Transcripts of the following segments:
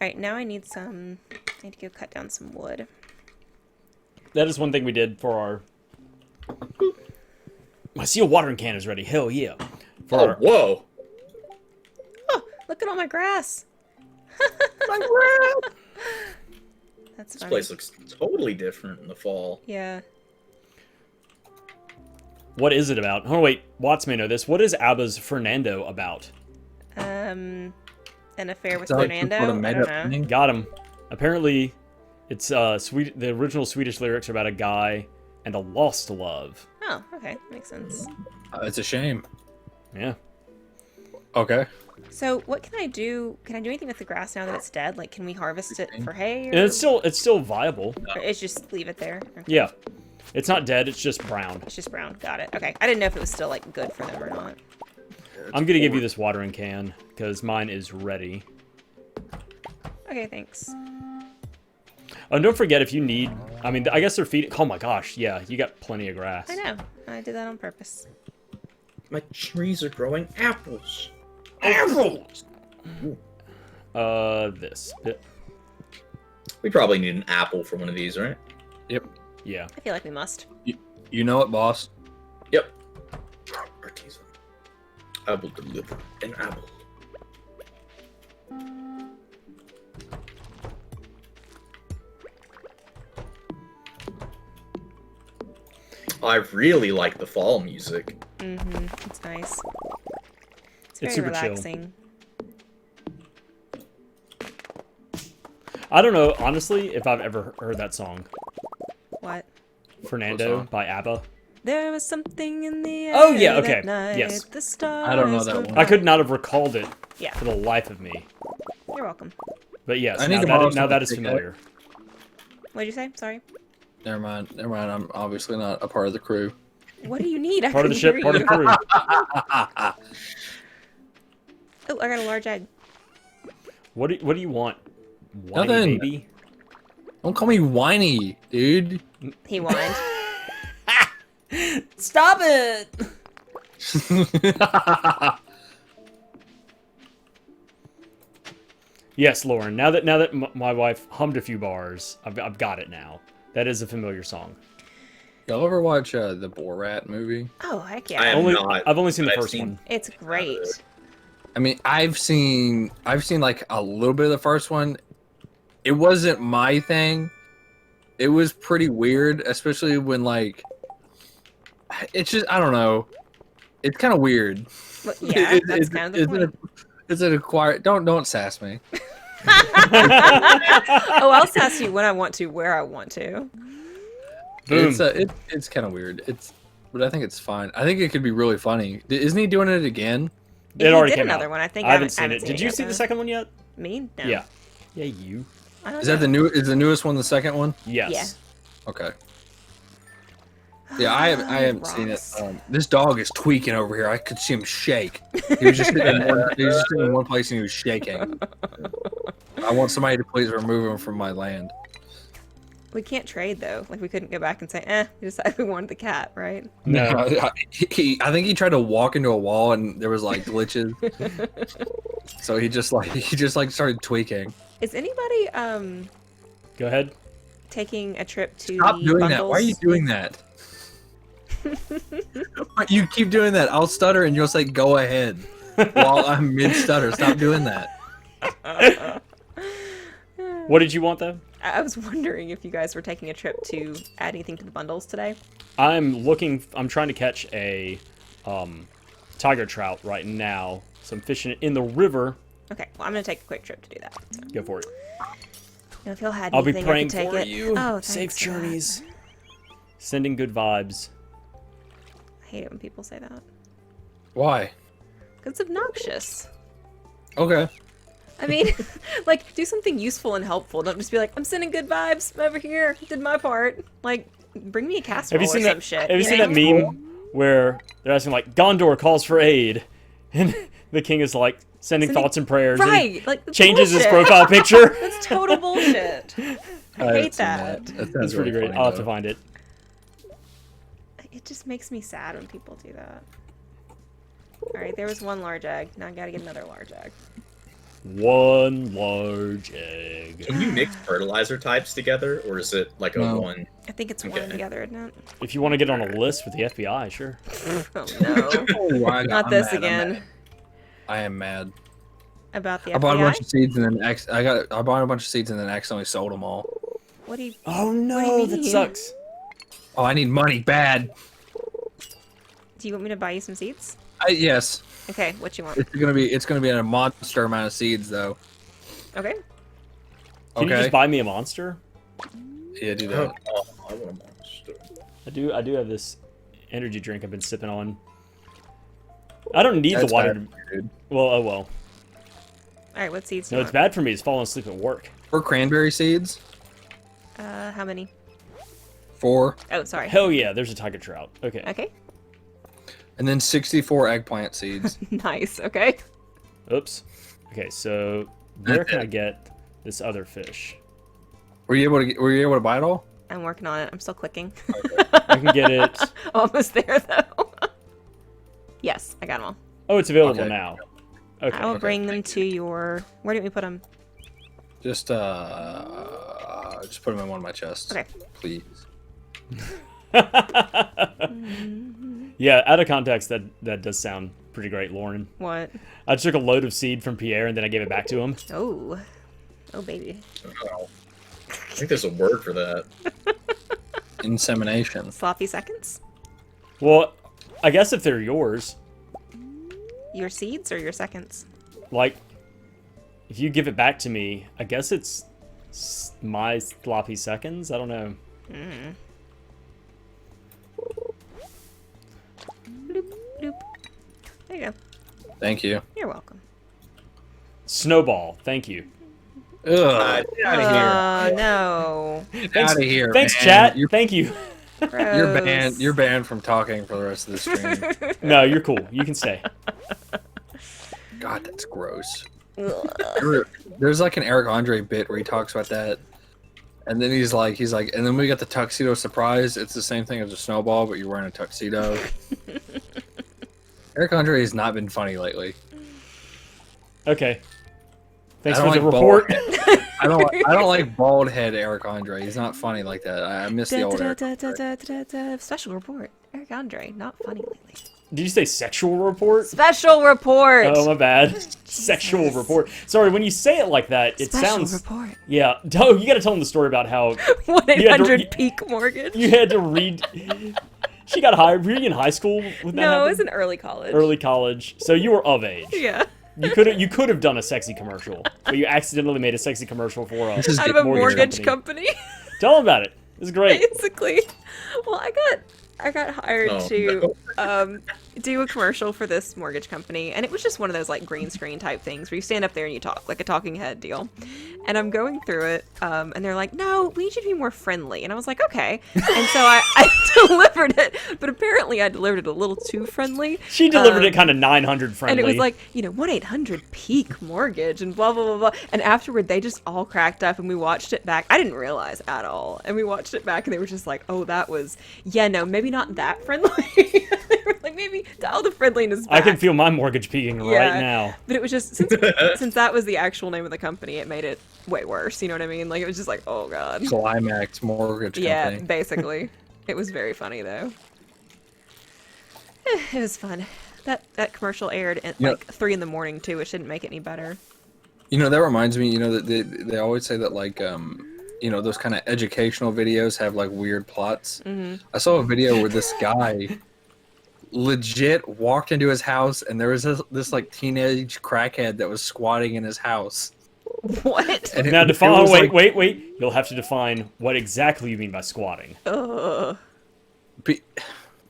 Alright, now I need to go cut down some wood. That is one thing we did for our... My steel watering can is ready. Hell yeah. Whoa. Oh, look at all my grass. My grass. That's This funny. place looks totally different in the fall. Yeah. What is it about? Oh, wait. Watts may know this. What is ABBA's Fernando about? An affair with It's like Fernando? some sort of I made-up don't know. thing. Got him. Apparently, it's the original Swedish lyrics are about a guy and a lost love. Oh, okay. Makes sense. It's a shame. Yeah. Okay. So, what can I do? Can I do anything with the grass now that it's dead? Like, can we harvest it for hay? Or, And it's still viable. or it's just leave it there? Okay. Yeah. It's not dead, it's just brown. It's just brown. Got it. Okay. I didn't know if it was still, like, good for them or not. I'm gonna give you this watering can, because mine is ready. Okay, thanks. Oh, and don't forget if you need... I mean, I guess they're feeding... Oh my gosh, yeah, you got plenty of grass. I know. I did that on purpose. My trees are growing apples. Apples! This. We probably need an apple for one of these, right? Yep. Yeah. I feel like we must. You know it, boss. Yep. Artisan. I will deliver an apple. I really like the fall music. Mm-hmm. It's nice. It's very super chill. relaxing. I don't know, honestly, if I've ever heard that song. What? Fernando song? by ABBA. There was something in the air. Oh, yeah, okay. That night. Yes. The stars I don't know that were one. I could not have recalled it Yeah. for the life of me. You're welcome. But yes, I need now to that, borrow now that is something to familiar. What'd you say? Sorry. Never mind. Never mind. I'm obviously not a part of the crew. What do you need? I Part of the couldn't ship, part hear of the you. crew. Oh, I got a large egg. What do you want? Whiny Nothing. baby? Don't call me whiny, dude. He whined. Stop it! Yes, Lauren. Now that my wife hummed a few bars, I've got it now. That is a familiar song. Y'all ever watch the Borat movie? Oh, heck I yeah. am Only not, I've only seen the but I've first seen- one. It's great. I mean, I've seen like a little bit of the first one. It wasn't my thing. It was pretty weird, especially when like it's just I don't know. It's kind of weird. Well, yeah, that's kind of the point. It's an acquired. Don't sass me. Oh, I'll sass you when I want to, where I want to. Boom. It's kind of weird. But I think it's fine. I think it could be really funny. Isn't he doing it again? It He already did came another out. one. I think I haven't seen haven't it. Did you yet, see the though. second one yet? Me? No. Yeah. Yeah, you. I don't Is that know. the new? Is the newest one the second one? Yes. Okay. Yeah, I haven't seen it. Rocks. This dog is tweaking over here. I could see him shake. He was just sitting in one place and he was shaking. I want somebody to please remove him from my land. We can't trade though. Like we couldn't go back and say, we decided we wanted the cat, right? No. I think he tried to walk into a wall and there was like glitches. So he just started tweaking. Is anybody Go ahead. taking a trip to Stop the doing bundles? that. Why are you doing that? You keep doing that. I'll stutter and you'll say go ahead while I'm mid stutter. Stop doing that. What did you want though? I was wondering if you guys were taking a trip to add anything to the bundles today. I'm trying to catch a tiger trout right now. So I'm fishing it in the river. Okay, well I'm gonna take a quick trip to do that. So. Go for it. If you'll had I'll be anything, praying I could take for it. you. Oh, Safe thanks for that. journeys. Sending good vibes. I hate it when people say that. Why? Because it's obnoxious. Okay. I mean, like, do something useful and helpful. Don't just be like, I'm sending good vibes over here. Did my part. Like, bring me a casserole Have you seen or some that? shit. Have you seen know? that meme where they're asking like Gondor calls for aid, and the king is like sending thoughts and prayers, and he Right. Like, that's changes his bullshit. profile picture. That's total bullshit. I hate that. It's pretty great. I'll have to find it. It just makes me sad when people do that. Alright, there was one large egg. Now I gotta get another large egg. One large egg. Can you mix fertilizer types together, or is it like a No. one? I think it's one Okay. together, isn't it? If you want to get on a list with the FBI, sure. Oh no. Oh, Not I'm this mad, I'm again. mad. I am mad. About the I bought a bunch FBI? of seeds and then I bought a bunch of seeds and then accidentally sold them all. What do you... Oh What do no, you that mean? sucks. Oh, I need money bad. Do you want me to buy you some seeds? Yes, Okay, what you want? it's gonna be a monster amount of seeds though. Okay. Can you just buy me a monster? Yeah, do Oh, that. I want a monster. I do have this energy drink I've been sipping on. I don't need That's the water. bad, dude. Well, oh well. Alright, what seeds do No, you it's bad for me. It's falling asleep at work. For cranberry seeds, want? How many? 4, Oh, sorry. Hell yeah, there's a tiger trout. Okay. Okay. and then 64 eggplant seeds. Nice, okay. Oops. Okay, so where can I get this other fish? Were you able to buy it all? I'm working on it. I'm still clicking. I can get it. Almost there, though. Yes, I got them all. Oh, it's available Okay. now. Okay. I will bring them to your... Where didn't we put them? Just put them in one of my chests. Okay. Please. Yeah, out of context, that does sound pretty great, Lauren. What? I took a load of seed from Pierre and then I gave it back to him. Oh. Oh, baby. Oh. I think there's a word for that. Insemination. Sloppy seconds? Well, I guess if they're yours, Your seeds or your seconds? like, if you give it back to me, I guess it's my sloppy seconds. I don't know. Mm. Bloop, bloop. There you go. Thank you. You're welcome. Snowball, thank you. Ugh. Get out of here. No. Get out of here. Thanks, man. chat. You're, Thank you. you're banned. Gross. You're banned from talking for the rest of the stream. No, you're cool. You can stay. God, that's gross. Ugh. There's like an Eric Andre bit where he talks about that, and then he's like, and then we got the tuxedo surprise. It's the same thing as a snowball, but you're wearing a tuxedo. Eric Andre has not been funny lately. Okay. Thanks I for don't the like report. I don't like bald head Eric Andre. He's not funny like that. I miss the old Eric. Special report. Eric Andre, not funny lately. Did you say sexual report? Special report. Oh, my bad. Sexual report. Sorry, when you say it like that, it Special sounds... report. Yeah. Oh, you gotta tell them the story about how 1-800 peak mortgage. you had to read... She got hired. Were you in high school when that No, it happened? was in early college. Early college. So you were of age. Yeah. You could have done a sexy commercial, but you accidentally made a sexy commercial for This is Out of good a mortgage company. Tell them about it. It's great. Basically. Well, I got hired Oh, to no. do a commercial for this mortgage company, and it was just one of those like green screen type things where you stand up there and you talk, like a talking head deal. And I'm going through it, and they're like, "No, we need you to be more friendly." And I was like, "Okay." And so I delivered it, but apparently I delivered it a little too friendly. She delivered it kind of 900 friendly. And it was like, 1-800 peak mortgage and blah, blah, blah, blah. And afterward, they just all cracked up and we watched it back. I didn't realize at all. And we watched it back and they were just like, oh, that was, yeah, no, maybe not that friendly. They were like, maybe dial the friendliness back. I can feel my mortgage peaking right now. But it was just, since that was the actual name of the company, it made it way worse. You know what I mean? Like, it was just like, oh, God. Climax Mortgage Yeah, Company. basically. It was very funny, though. It was fun. That commercial aired at Yeah. like 3 in the morning too, which didn't make it any better. You know, that reminds me, that they always say that, like, those kind of educational videos have, like, weird plots. Mm-hmm. I saw a video where this guy legit walked into his house and there was this like, teenage crackhead that was squatting in his house. What? And Now it define. was like- Wait. You'll have to define what exactly you mean by squatting. Ugh.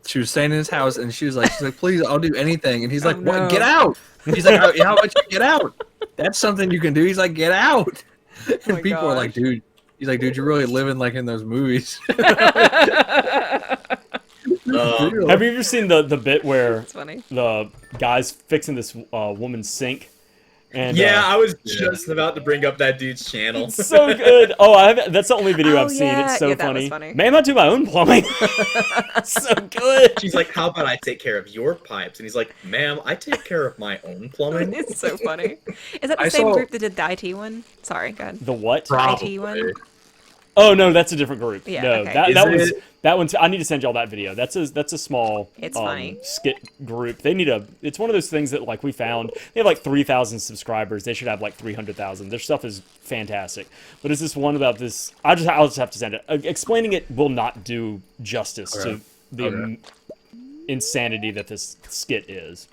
She was staying in his house and she's like, please, I'll do anything. And he's like, Oh, what? no. Get out. And he's like, how about you get out? That's something you can do. He's like, get out. And my people are like, gosh. dude. He's like, dude, you're really living like in those movies. Real. Have you ever seen the bit where It's funny. the guy's fixing this woman's sink, And, Yeah, I was Yeah. just about to bring up that dude's channel. it's so good. That's the only video Oh, I've seen. yeah. It's so Yeah, that was funny. funny. Man, I do my own plumbing. So good. She's like, how about I take care of your pipes? And he's like, ma'am, I take care of my own plumbing. It's so funny. Is that the I same saw- group that did the IT one? Sorry, go ahead. The what? IT one? Oh no, that's a different group. Yeah, No, okay. that one's. I need to send y'all that video. That's a small It's funny. skit group. They need a. It's one of those things that like we found. They have like 3,000 subscribers. They should have like 300,000. Their stuff is fantastic. But it's this one about this. I'll just have to send it. Explaining it will not do justice to the insanity that this skit is.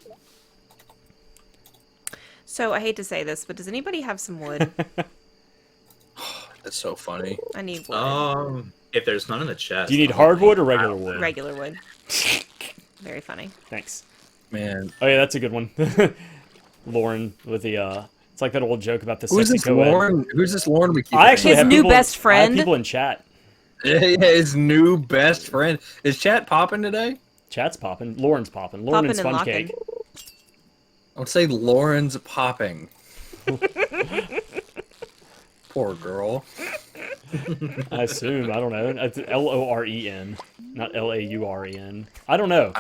So I hate to say this, but does anybody have some wood? That's so funny. I need wood. If there's none in the chest. Do you need hardwood or regular wood? Regular wood. Very funny. Thanks. Man. Oh yeah, that's a good one. Lauren with the. It's like that old joke about the Who's sexy this co-ed. Lauren? Who's this Lauren we keep I actually His have new people, best I have friend? people in chat. Yeah, his new best friend. Is chat popping today? Chat's popping. Lauren's popping. Lauren Popping and and Sponge locking. Cake. I would say Lauren's popping. Poor girl. I assume. I don't know. It's Loren, not Lauren. I don't know.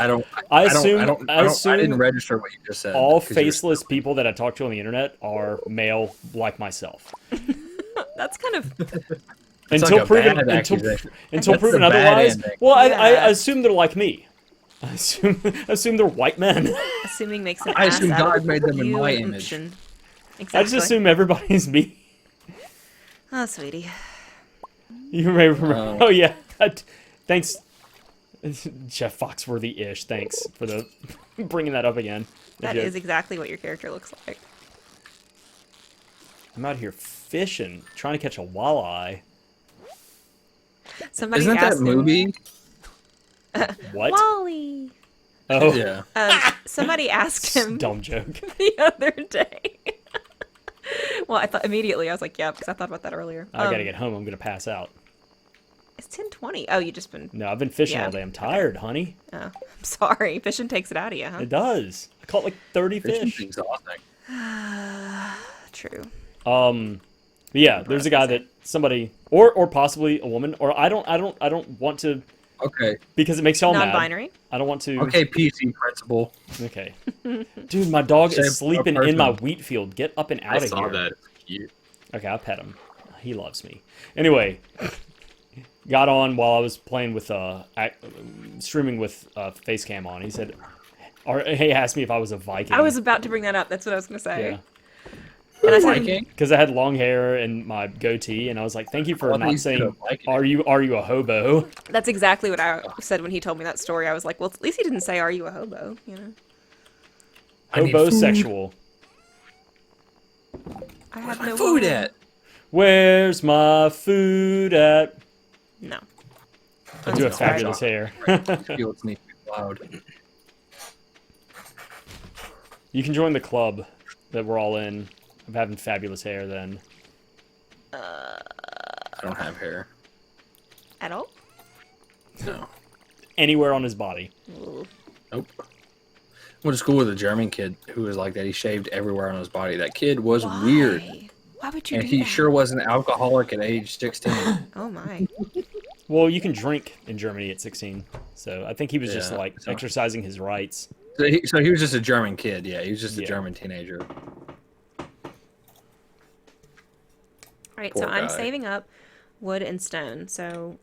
I assume didn't register what you just said. all 'cause you're- faceless people that I talk to on the internet are male, like myself. That's kind of... It's Until like a proven bad until accusation. until That's proven a bad otherwise. ending. Well, I Yeah. assume they're like me. I assume they're white men. Assuming makes an I ass assume out God of made them in you my and image. Umption. Exactly. I just assume everybody's me. Oh, sweetie. You may remember. Oh. Oh yeah. Thanks, Jeff Foxworthy-ish. Thanks for the bringing that up again. The That joke. is exactly what your character looks like. I'm out here fishing, trying to catch a walleye. Somebody Isn't that asked him, movie? What? Wally. Oh, Yeah. Somebody asked him dumb joke. the other day. Well, I thought immediately I was like, yeah, because I thought about that earlier. I gotta get home. I'm gonna pass out. It's 10:20. Oh, you just been. No, I've been fishing Yeah. all day. I'm tired, honey. Oh, I'm sorry. Fishing takes it out of you, huh? It does. I caught like 30 Fishing's fish. exhausting. True. But yeah, there's a guy that somebody or possibly a woman or I don't want to Okay. because it makes y'all mad. Non-binary. I don't want to. Okay, PC principal. Okay. Dude, my dog Same is sleeping in person. my wheat field. Get up and out I of saw here. that. It's cute. Okay, I'll pet him. He loves me. Anyway, got on while I was playing with streaming with Facecam on. He said, or he asked me if I was a Viking. I was about to bring that up. That's what I was going to say. Yeah. And I said, Viking? Because I had long hair and my goatee, and I was like, "Thank you for Well, not he's saying, good at Viking. are you a hobo?" that's exactly what I said when he told me that story. I was like, well, at least he didn't say, are you a hobo? You know? I need food. Hobosexual. I have Where's my no food home. at? Where's my food at? No. I do have Unsubscribe. fabulous hair. Fields need to be loud. You can join the club that we're all in of having fabulous hair. Then I don't have hair. At all? No. anywhere on his body. Nope. Went to school with a German kid who was like that. He shaved everywhere on his body. That kid was weird. Why would you And do he that? sure was an alcoholic at age 16. Oh my. Well, you can drink in Germany at 16, so I think he was just Yeah, like so- exercising his rights. So he was just a German kid. Yeah, he was just a Yeah. German teenager. Alright, Poor so I'm guy. saving up wood and stone. So,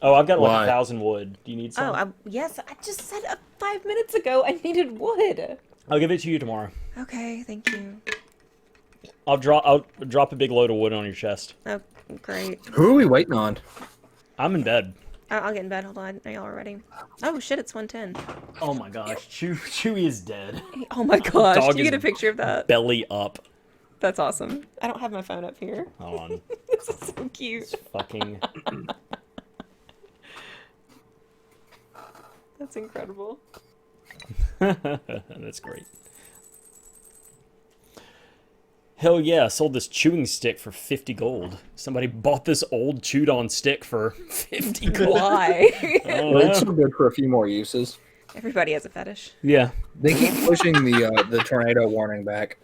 Oh, I've got like Why? 1,000 wood. Do you need some? yes, I just said 5 minutes ago I needed wood. I'll give it to you tomorrow. Okay, thank you. I'll drop a big load of wood on your chest. Oh, great. Who are we waiting on? I'm in bed. I'll get in bed. Hold on. Are y'all ready? Oh shit, it's 1:10. Oh my gosh, Chewie is dead. Oh my gosh. Dog Did you is get a picture of that? Belly up. That's awesome. I don't have my phone up here. Hold on. This is so cute. Fucking. That's incredible. That's great. Hell yeah, I sold this chewing stick for 50 gold. Somebody bought this old chewed on stick for 50 gold. Why? I don't Well, it's know. still good for a few more uses. Everybody has a fetish. Yeah. They keep pushing the tornado warning back.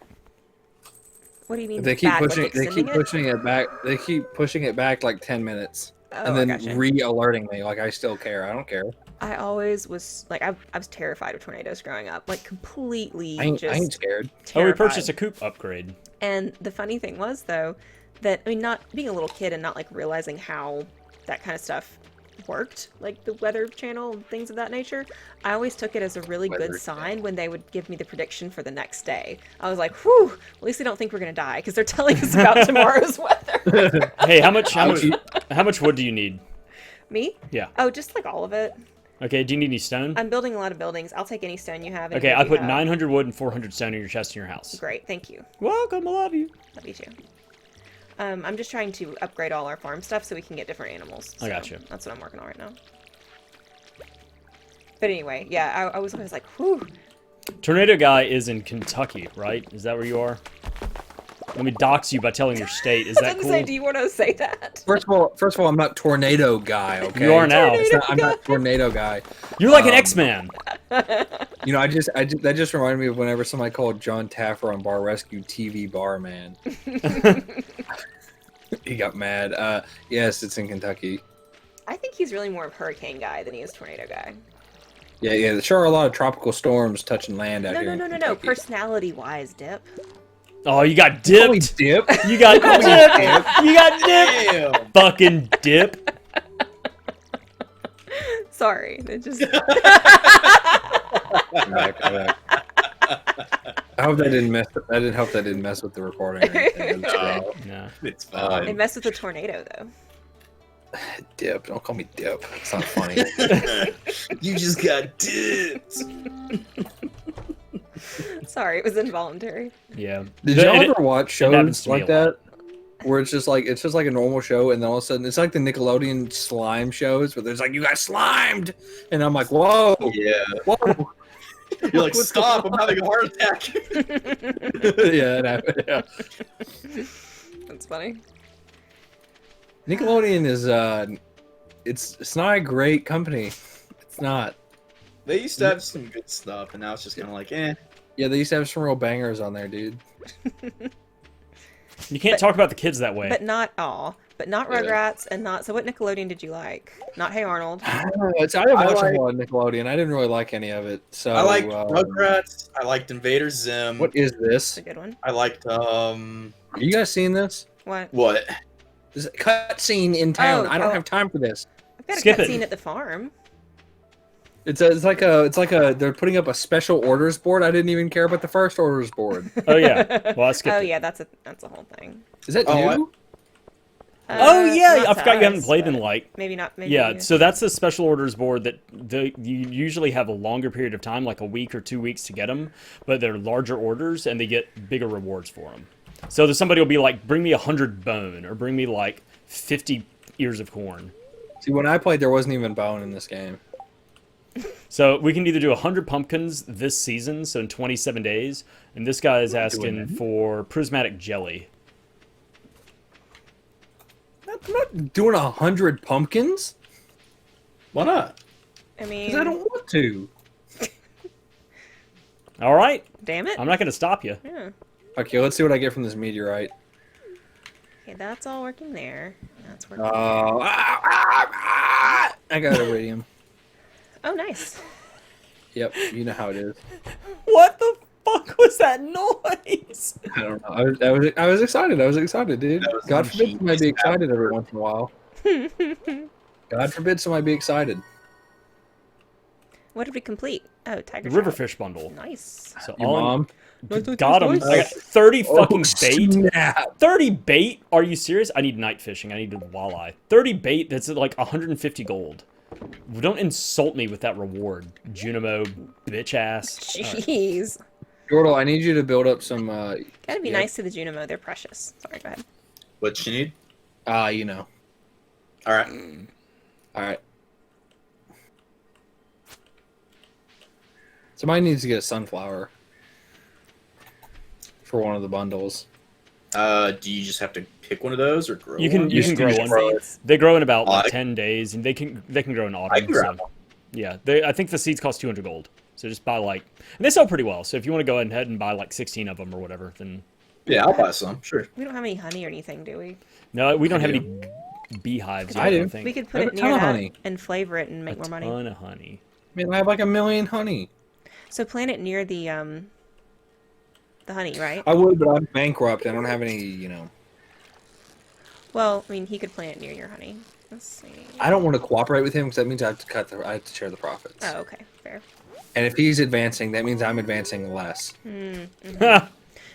What do you mean? They keep back, pushing. like They keep extending pushing it back. They keep pushing it back like 10 minutes, Oh, and I then gotcha. re-alerting me. Like I still care. I don't care. I always was like, I was terrified of tornadoes growing up, like completely I ain't just scared. Oh, we terrified. purchased a coop upgrade. And the funny thing was, though, that, I mean, not being a little kid and not, like, realizing how that kind of stuff worked, like the Weather Channel and things of that nature, I always took it as a really Weather good sign when they would give me the prediction for the next day. I was like, whew, at least they don't think we're going to die, because they're telling us about tomorrow's weather. Hey, how much wood do you need? Me? Yeah. Oh, just, like, all of it. Okay, do you need any stone? I'm building a lot of buildings. I'll take any stone you have. any Okay, wood I you put have. 900 wood and 400 stone in your chest in your house. Great, thank you. Welcome, I love you. Love you too. I'm just trying to upgrade all our farm stuff so we can get different animals. I So got you. That's what I'm working on right now. But anyway, yeah, I was always like, whew. Tornado Guy is in Kentucky, right? Is that where you are? Let me dox you by telling your state. Is I that was cool? gonna say, do you want to say that? First of all, I'm not tornado guy. Okay, You are now. I'm not tornado guy. You're like an X-Man. You know, that just reminded me of whenever somebody called John Taffer on Bar Rescue TV Barman. He got mad. Yes, it's in Kentucky. I think he's really more of hurricane guy than he is tornado guy. Yeah. There sure are a lot of tropical storms touching land out No, here. no, in no, no, no. Kentucky. Personality-wise, Dip. Oh, you got Call me dipped. Dip. You got dipped. You got dipped. Damn. Fucking dip. Sorry, it just. I'm back. I hope that didn't mess. I didn't hope that didn't mess with the recording. Or anything. No, No. it's It fine. messed with the tornado, though. Dip. Don't call me Dip. It's not funny. You just got dipped. Sorry, it was involuntary. Yeah. Did y'all And it- ever watch happens shows to me like a lot. that? Where it's just like a normal show, and then all of a sudden it's like the Nickelodeon slime shows, where there's like you got slimed, and I'm like, whoa, Yeah. whoa. You're like, What's stop! going I'm having a heart attack. Yeah, it happened. Yeah. That's funny. Nickelodeon is it's not a great company. It's not. They used to have some good stuff, and now it's just kind of like, eh. Yeah, they used to have some real bangers on there, dude. You can't talk about the kids that way. But not all. But not Yeah. Rugrats, and not. So, what Nickelodeon did you like? Not Hey Arnold. I don't know. I didn't watch like- a lot of Nickelodeon. I didn't really like any of it. So I liked Rugrats. I liked Invader Zim. what is It's this? a good one. I liked Are you guys seeing this? What? what? There's a cutscene in town. Oh, I don't oh. have time for this. I've got a Skip it. cutscene at the farm. It's like a they're putting up a special orders board. I didn't even care about the first orders board. Oh, yeah. Well, I skipped Oh it. yeah, that's a whole thing. Is that Oh, new? Oh, yeah. not I to forgot you haven't us, played in, but like... maybe not. Maybe Yeah, so that's the special orders board that you usually have a longer period of time, like a week or 2 weeks to get them, but they're larger orders and they get bigger rewards for them. So there's somebody will be like, bring me 100 bone or bring me like 50 ears of corn. See, when I played, there wasn't even bone in this game. So we can either do 100 pumpkins this season, so in 27 days, and this guy is doing asking that. for prismatic jelly. I'm not doing 100 pumpkins Why not? I mean, because I don't want to. All right, damn it. I'm not going to stop you. Yeah. Okay, let's see what I get from this meteorite. Okay, that's all working there. That's working. Oh, I got iridium. Oh, nice. Yep, you know how it is. What the fuck was that noise? I don't know. I was excited. I was excited, dude. That was God some forbid somebody be genius excited every once in a while. God forbid somebody be excited. What did we complete? Oh, tiger The trap. Riverfish bundle. Nice. So Your all mom. got him. I got 30 fucking bait. Snap. 30 bait? Are you serious? I need night fishing. I need a walleye. 30 bait, that's like 150 gold. Don't insult me with that reward, Junimo bitch ass. All right. Jeez. Dordle, I need you to build up some. Gotta be Yeah. nice to the Junimo. They're precious. Sorry, go ahead. What you need? You know. All right. All right. Somebody needs to get a sunflower for one of the bundles. Do you just have to pick one of those or grow You can one? you can grow just one. it. They grow in about I- 10 days, and they can grow in I autumn. can grab So, one. yeah, I think the seeds cost 200 gold. So just buy like, and they sell pretty well. So if you want to go ahead and buy like 16 of them or whatever, then Yeah, I'll buy some. Sure. We don't have any honey or anything, do we? No, we don't I have do. any beehives yet, I do. don't think. We could I put have it a near ton of that honey. and flavor it and make more money. ton of honey. I mean, I have like 1,000,000 honey. So plant it near the honey, right? I would, but I'm bankrupt. I don't have any, you know. Well, I mean, he could plant it near your honey. Let's see. I don't want to cooperate with him because that means I have to share the profits. Oh, okay, fair. And if he's advancing, that means I'm advancing less.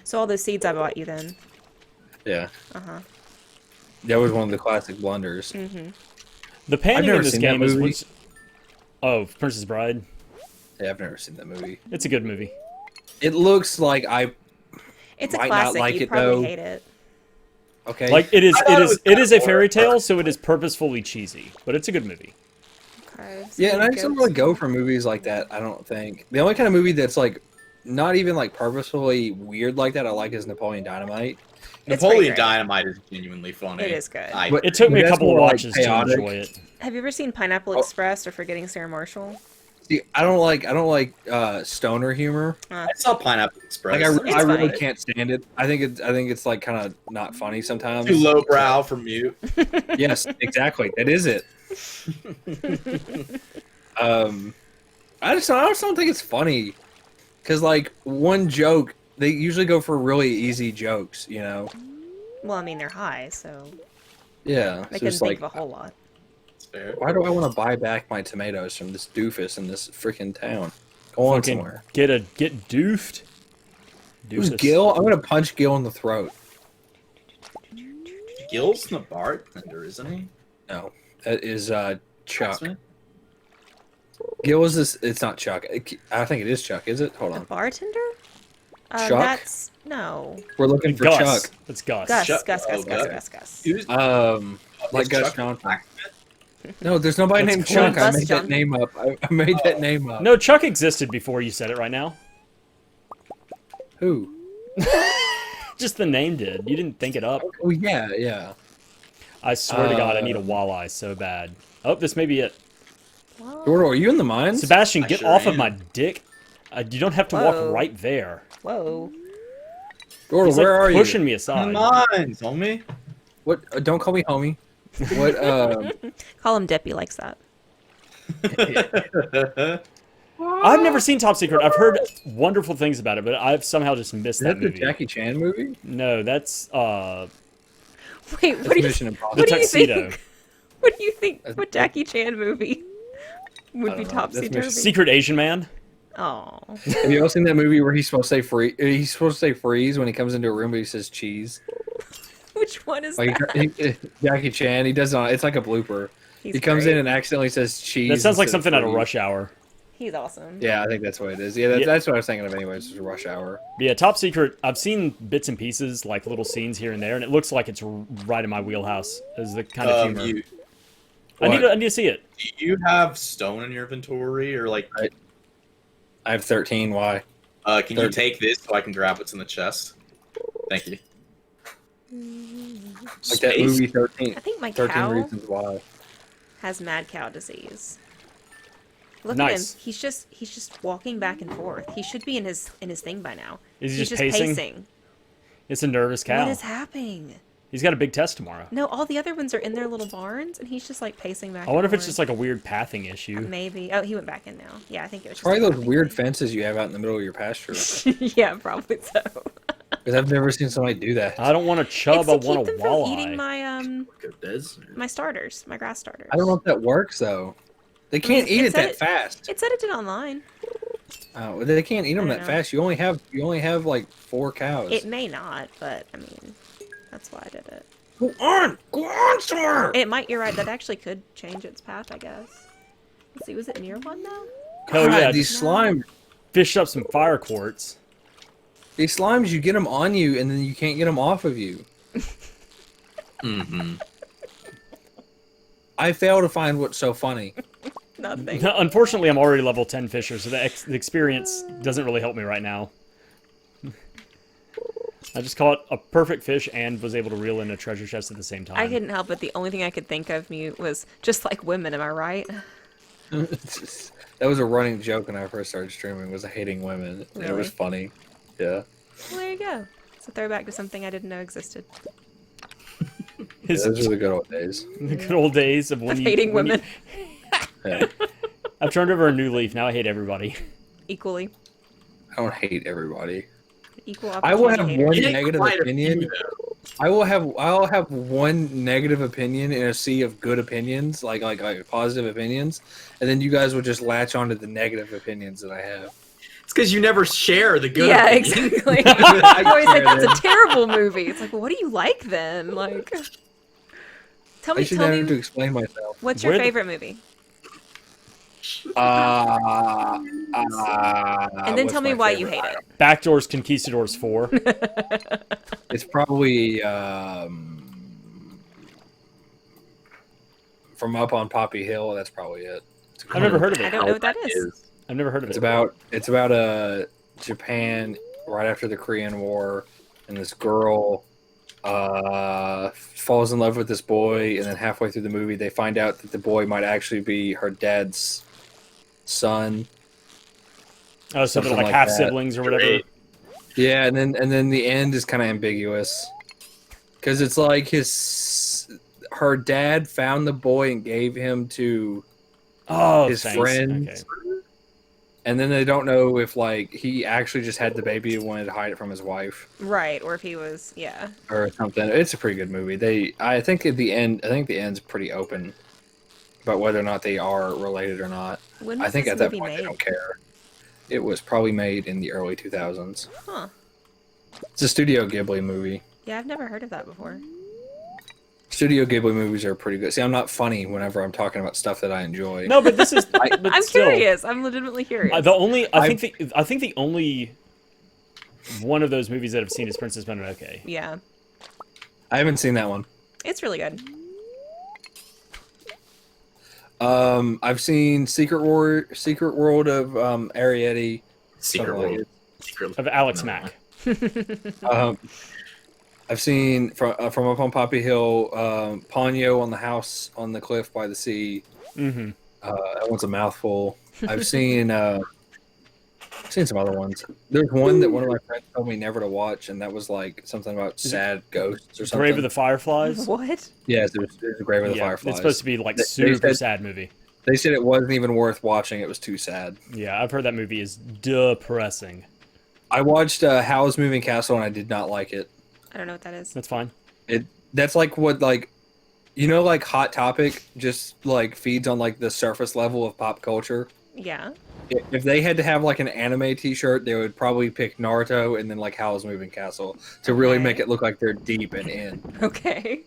So all those seeds I bought you then. Yeah. Uh-huh. That was one of the classic blunders. The panning never in this seen that game is movie. what's... Oh, Princess Bride. Yeah, I've never seen that movie. It's a good movie. It looks like It's a Might not classic. like You'd it, probably though. hate it. okay. Like it is, I thought it was it is a fairy kinda tale, so it is purposefully cheesy, but it's a good movie. Okay. Yeah, and I just don't really go. go for movies like that. I don't think the only kind of movie that's like not even like purposefully weird like that I like is Napoleon Dynamite. It's Napoleon pretty great. Dynamite is genuinely funny. It is good. But- It took me a that's couple of more, like, watches to chaotic. enjoy it. Have you ever seen Pineapple Oh. Express or Forgetting Sarah Marshall? See, I don't like stoner humor. I saw Pineapple Express. Like I really funny. can't stand it. I think it's like kind of not funny sometimes. Too lowbrow for mute. Yes, exactly. That is it. I just don't think it's funny because like one joke they usually go for really easy jokes, you know. Well, I mean, they're high, so Yeah, they so can it's think like, of a whole lot. It's fair. why do I want to buy back my tomatoes from this doofus in this freaking town? Go on Fucking somewhere. get doofed. Who's Doofus. Gil? I'm gonna punch Gil in the throat. Gil's the bartender, isn't he? No, that is Chuck. That's me? Gil is this? It's not Chuck. I think it is Chuck. Is it? Hold The on. bartender? Chuck? That's no. We're looking for Gus. Chuck. It's Gus. Gus. Chuck- Gus. oh, Gus. Gus. Gus. Who's Like is Gus Chuck Johnson. Blacksmith? No, there's nobody That's named cool. Chuck. I Gus made that Johnson. name up. I made that name up. No, Chuck existed before you said it right now. Who? Just the name did. You didn't think it up. Oh yeah, yeah. I swear to God, I need a walleye so bad. Oh, this may be it. Well, Dordle, are you in the mines? Sebastian, I get sure off of am. my dick. You don't have to Whoa. walk right there. whoa. Dordle, He's where like are you? pushing me aside. Come on, homie. What? Don't call me homie. What? Call him Dip. He likes that. I've never seen Top Secret. I've heard wonderful things about it, but I've somehow just missed Is that that the movie. Jackie Chan movie? No, that's Wait, what That's do you? Mission the Impossible. What do you Tuxedo. think? What do you think? What Jackie Chan movie would I be don't know. That's topsy Mission- turvy? Secret Asian Man. Oh, Have you ever seen that movie where he's supposed to say free? He's supposed to say freeze when he comes into a room, but he says cheese. which one is Like that? Jackie Chan, he does not. It's like a blooper. He's He comes great. in and accidentally says cheese. That sounds like instead of something out of freeze. Rush Hour. He's awesome. Yeah, I think that's what it is. Yeah, Yeah. that's what I was thinking of. Anyways, is Rush Hour. But yeah, Top Secret. I've seen bits and pieces, like little scenes here and there, and it looks like it's right in my wheelhouse. Is the kind of humor. You, I need to see it. do you have stone in your inventory, or like, I have 13. Why? can you take this so I can grab what's in the chest? Thank you. Like that Space? movie 13. I think my 13 cow Reasons Why. has mad cow disease. Look Nice. at him. He's just walking back and forth. He should be in his thing by now. Is he He's just pacing? It's a nervous cow. What is happening? He's got a big test tomorrow. No, all the other ones are in their little barns, and he's just like pacing back. I wonder if and it's just like a weird pathing issue. forth. Maybe. Oh, he went back in now. Yeah, I think it was. Just Probably a those pathing weird thing. fences you have out in the middle of your pasture. Yeah, probably so. Because I've never seen somebody do that. I don't want a chub. It's I to want keep a them from eating walleye. my Go desert. my starters, my grass starters. I don't know if that works though. They can't eat it it said that it- fast. It said it did online. Oh, they can't eat them I that don't know. fast. You only have like 4 cows. It may not, but I mean, that's why I did it. Go on somewhere. It might. You're right. That actually could change its path, I guess. Let's see. Was it near one though? Oh yeah, God, these just slime, fish up some fire quartz. these slimes, you get them on you and then you can't get them off of you. Mm-hmm. I fail to find what's so funny. Nothing. No, unfortunately, I'm already level 10 fisher, so the experience doesn't really help me right now. I just caught a perfect fish and was able to reel in a treasure chest at the same time. I couldn't help it. The only thing I could think of, Mute, was just like women. Am I right? That was a running joke when I first started streaming. Was hating women. It Really? was funny. Yeah. Well, there you go. It's a throwback to something I didn't know existed. His, Those are the good old days. the good old days of when Of you hating when you- women Yeah. I've turned over a new leaf. Now I hate everybody. equally. I don't hate everybody. Equal I will opportunity have haters. one It ain't negative quite a opinion. few, though. I'll have one negative opinion in a sea of good opinions, like positive opinions, and then you guys will just latch onto the negative opinions that I have. It's because you never share the good Yeah, opinion. exactly. I'm always like, share that's a them. terrible movie. It's like, well, what do you like then? Like, tell I me, should tell never to me, explain myself. what's your Where the- favorite movie? And then What's tell me my why you favorite? hate it. Backdoors Conquistadors 4. It's probably From Up on Poppy Hill. That's probably it. I've never heard of I it. don't know what that is. I've never heard of It's it. about Japan right after the Korean War, and this girl falls in love with this boy, and then halfway through the movie, they find out that the boy might actually be her dad's son. Oh, so they're something like like half that. siblings or whatever. Great. Yeah, and then the end is kind of ambiguous because it's like her dad found the boy and gave him to Oh, his thanks. friends. Okay. And then they don't know if like he actually just had the baby and wanted to hide it from his wife Right, or if he was, yeah. or something. It's a pretty good movie. I think at the end, the end's pretty open about whether or not they are related or not. When I was think this at that movie point they made? don't care. It was probably made in the early 2000s. Huh. It's a Studio Ghibli movie. Yeah, I've never heard of that before. Studio Ghibli movies are pretty good. See, I'm not funny whenever I'm talking about stuff that I enjoy. No, but this is. but I'm still, curious. I'm legitimately curious. I think the only one of those movies that I've seen is Princess Mononoke. Yeah, I haven't seen that one. it's really good. I've seen Secret World of Arrietty. Secret something like World. it. Secret Of Alex No. Mack. I've seen from Up on Poppy Hill, Ponyo on the house on the cliff by the sea. Mm-hmm. That one's a mouthful. I've seen some other ones. There's one that one of my friends told me never to watch, and that was like something about sad ghosts or something. Grave of the Fireflies. What? Yes, there's a Grave of the Yeah, Fireflies. it's supposed to be like They super said- sad movie. They said it wasn't even worth watching. It was too sad. Yeah, I've heard that movie is depressing. I watched Howl's Moving Castle, and I did not like it. I don't know what that is. That's fine. That's like what like like Hot Topic just like feeds on like the surface level of pop culture. Yeah. If they had to have like an anime T-shirt, they would probably pick Naruto and then like Howl's Moving Castle to really Okay. make it look like they're deep and in. Okay.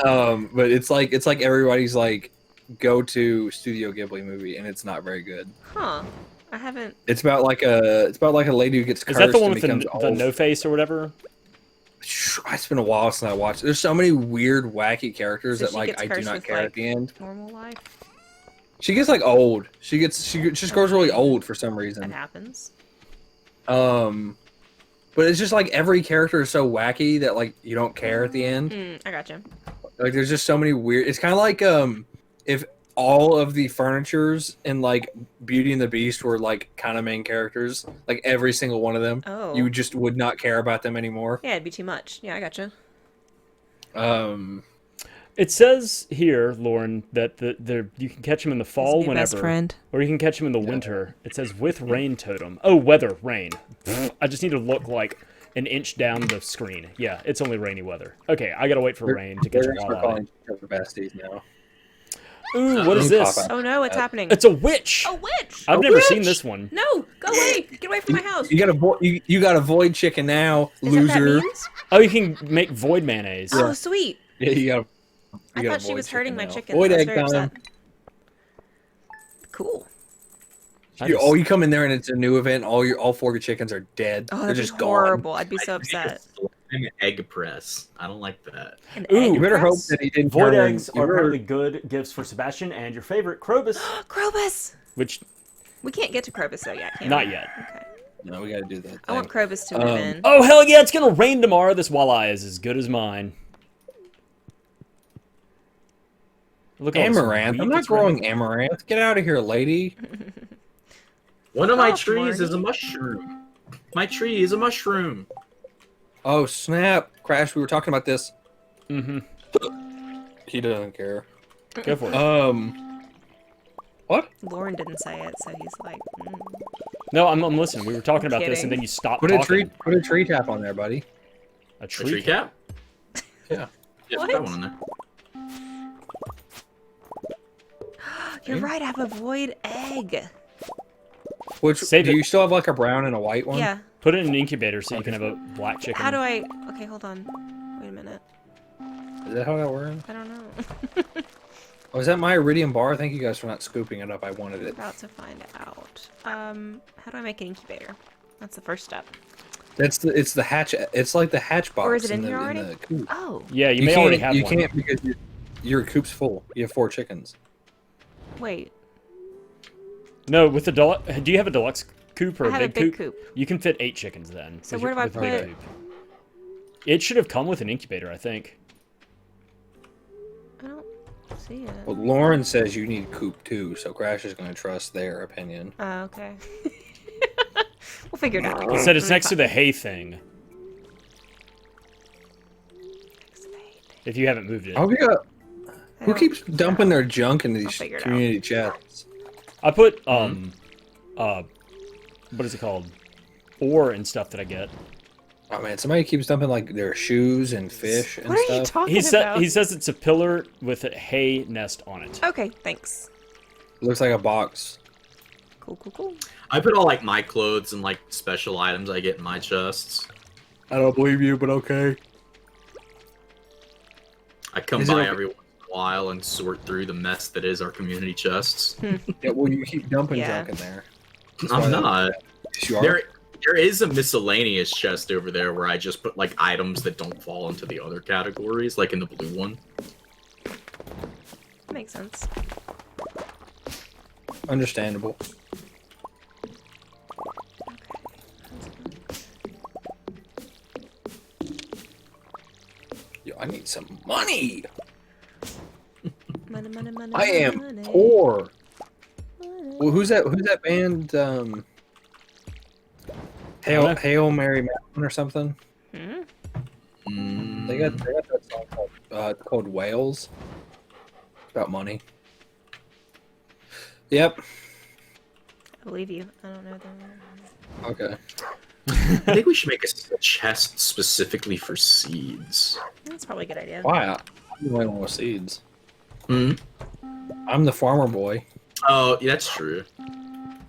But it's like everybody's like go-to Studio Ghibli movie, and it's not very good. Huh. I haven't. It's about like a lady who gets Is cursed that the one and with becomes the old. no face or whatever? It's been a while since I watched it. There's so many weird, wacky characters So that she like gets I do cursed not with, care like- at the end. Normal life. She gets like old. She just grows really old for some That reason. happens. But it's just like every character is so wacky that like you don't care at the end. I gotcha. Like there's just so many weird. It's kind of like if all of the furnitures in like Beauty and the Beast were like kind of main characters, like every single one of them, Oh. you just would not care about them anymore. Yeah, it'd be too much. Yeah, I gotcha. It says here, Lauren, that you can catch him in the fall He's my whenever, best friend. or you can catch him in the winter. It says with rain totem. Oh, weather, rain. I just need to look like an inch down the screen. Yeah, it's only rainy weather. Okay, I gotta wait for rain to catch They're a gonna start walleye. calling each other besties now. Ooh, what is this? Pop-up. Oh no, what's happening? It's a witch. a witch! I've A never seen witch! this one. No, go away! Get away from my house! You got you got a void chicken now, Is that what that loser. means? Oh, you can make void mayonnaise. Oh, sweet! Yeah, you got. I thought she was hurting my chicken. Void I was egg very time. upset. Cool. I You, just- oh, you come in there and it's a new event. All 4 of your chickens are dead. Oh, They're that'd be just gone. horrible. I'd be so upset. An egg press. I don't like that. An Ooh. egg You better hope press? that he didn't. Void turn- eggs you are better- apparently good gifts for Sebastian and your favorite Krobus, Krobus! which We can't get to Krobus though yet, can not we? yet. Okay. No, we gotta do that. I want thing. Krobus to move in. Oh hell yeah! It's gonna rain tomorrow. This walleye is as good as mine. Look at all this Amaranth. wheat I'm not that's raining. growing amaranth. Get out of here, lady. One of my Oh, trees is a Marty. mushroom. My tree is a mushroom. Oh snap! Crash. We were talking about this. Mm-hmm. He doesn't care. Go for it. What? Lauren didn't say it, so he's like, No, I'm listening. We were talking I'm about this, kidding. and then you stopped Put talking. a tree tap on there, buddy. A A tree cap. cap? Yeah. Yeah, What? put that one in there. You're right, I have a void egg. Which Save do it. you still have like a brown and a white one? Yeah. Put it in an incubator so you can have a black chicken. How do I... Okay, hold on. Wait a minute. Is that how that works? I don't know. Oh, is that my iridium bar? Thank you guys for not scooping it up. I wanted it. About to find out. How do I make an incubator? That's the first step. It's the hatch. It's like the hatch box. Or is it in the, here already? the coop. Oh, Yeah, you may already have you one. can't because your coop's full. You have 4 chickens. wait. No, with the deluxe. Do you have a deluxe coop or I a have a big big coop? coop. You can fit 8 chickens then. So with where do I with the big put- coop. It should have come with an incubator, I think. I don't see it. Well, Lauren says you need coop too, so Crash is going to trust their opinion. Oh, okay. We'll figure it out. It said it's next to the hay thing. If you haven't moved it. Oh yeah. I Who don't- keeps dumping their junk into these figure it out. community chests? I put what is it called? Ore and stuff that I get. Oh man, somebody keeps dumping like their shoes and fish and What are you stuff. talking about? He says it's a pillar with a hay nest on it. Okay, thanks. It looks like a box. Cool, cool, cool. I put all like my clothes and like special items I get in my chests. I don't believe you, but okay. I come Is it by okay- every once in a while and sort through the mess that is our community chests. Yeah, well, you keep dumping Yeah. junk in there. That's why I'm that- not. Yes, you are. There is a miscellaneous chest over there where I just put like items that don't fall into the other categories, like in the blue one. Makes sense. Understandable. Yo, I need some money. Money, money, money, I am money, poor. money. Well, who's that? Who's that band? Hail Mary Mountain or something. Hmm? They got that song called Whales. About money. Yep. I believe you. I don't know them. Okay. I think we should make a chest specifically for seeds. That's probably a good idea. Why? I'm the only one with seeds. Hmm? I'm the farmer boy. Oh, yeah, that's true.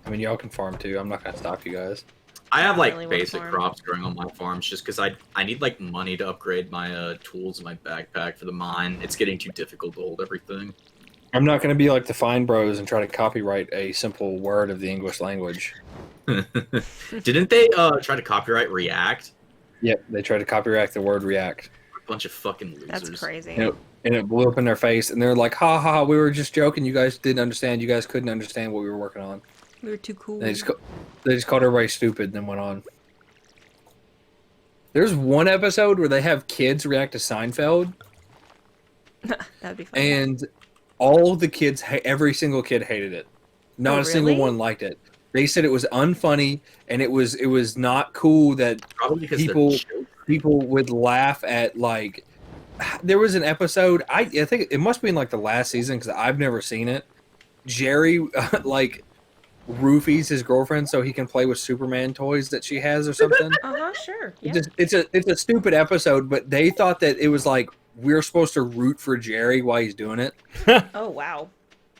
I mean, y'all can farm too. I'm not gonna stop you guys. I have like really wanna basic farm. crops growing on my farms just because I need like money to upgrade my tools in my backpack for the mine. It's getting too difficult to hold everything. I'm not gonna be like the Fine Bros and try to copyright a simple word of the English language. Didn't they try to copyright React? Yep, they tried to copyright the word React, A bunch of fucking losers. That's crazy. and it blew up in their face. And they're like, "Ha ha ha! We were just joking. You guys didn't understand. You guys couldn't understand what we were working on." We were too cool. And they just called everybody stupid and then went on. There's one episode where they have kids react to Seinfeld, That'd be fun. and all the kids, every single kid hated it. Not Oh, a single really? one liked it. They said it was unfunny and it was not cool that Probably because people- they're children. people would laugh at like. There was an episode. I think it must be in like the last season because I've never seen it. Jerry like roofies his girlfriend so he can play with Superman toys that she has or something. Uh-huh, sure. Yeah. It's a stupid episode, but they thought that it was like we're supposed to root for Jerry while he's doing it. Oh, wow.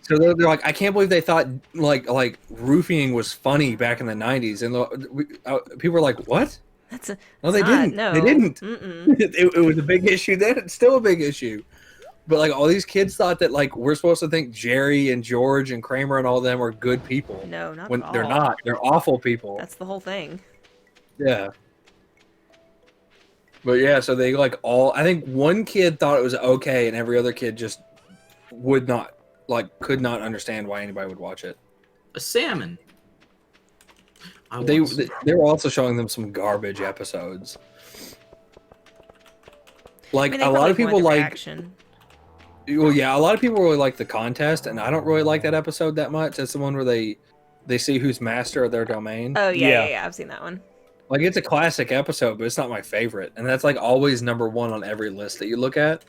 So they're like, I can't believe they thought like roofing was funny back in the '90s, and people were like, "What? That's a... No, they it's not, didn't. No. They didn't. Mm-mm. It was a big issue then. It's still a big issue." But like all these kids thought that like we're supposed to think Jerry and George and Kramer and all them are good people No, not when at all. they're not. They're awful people. That's the whole thing. Yeah. But yeah, so they like all. I think one kid thought it was okay, and every other kid just would not could not understand why anybody would watch it. A salmon. I They want some. they were also showing them some garbage episodes. Like I mean, they a lot probably of people wanted like. reaction. Well, yeah, a lot of people really like the contest, and I don't really like that episode that much. That's the one where they see who's master of their domain. Oh, yeah, Yeah. yeah, yeah. I've seen that one. Like it's a classic episode, but it's not my favorite, and that's like always number one on every list that you look at.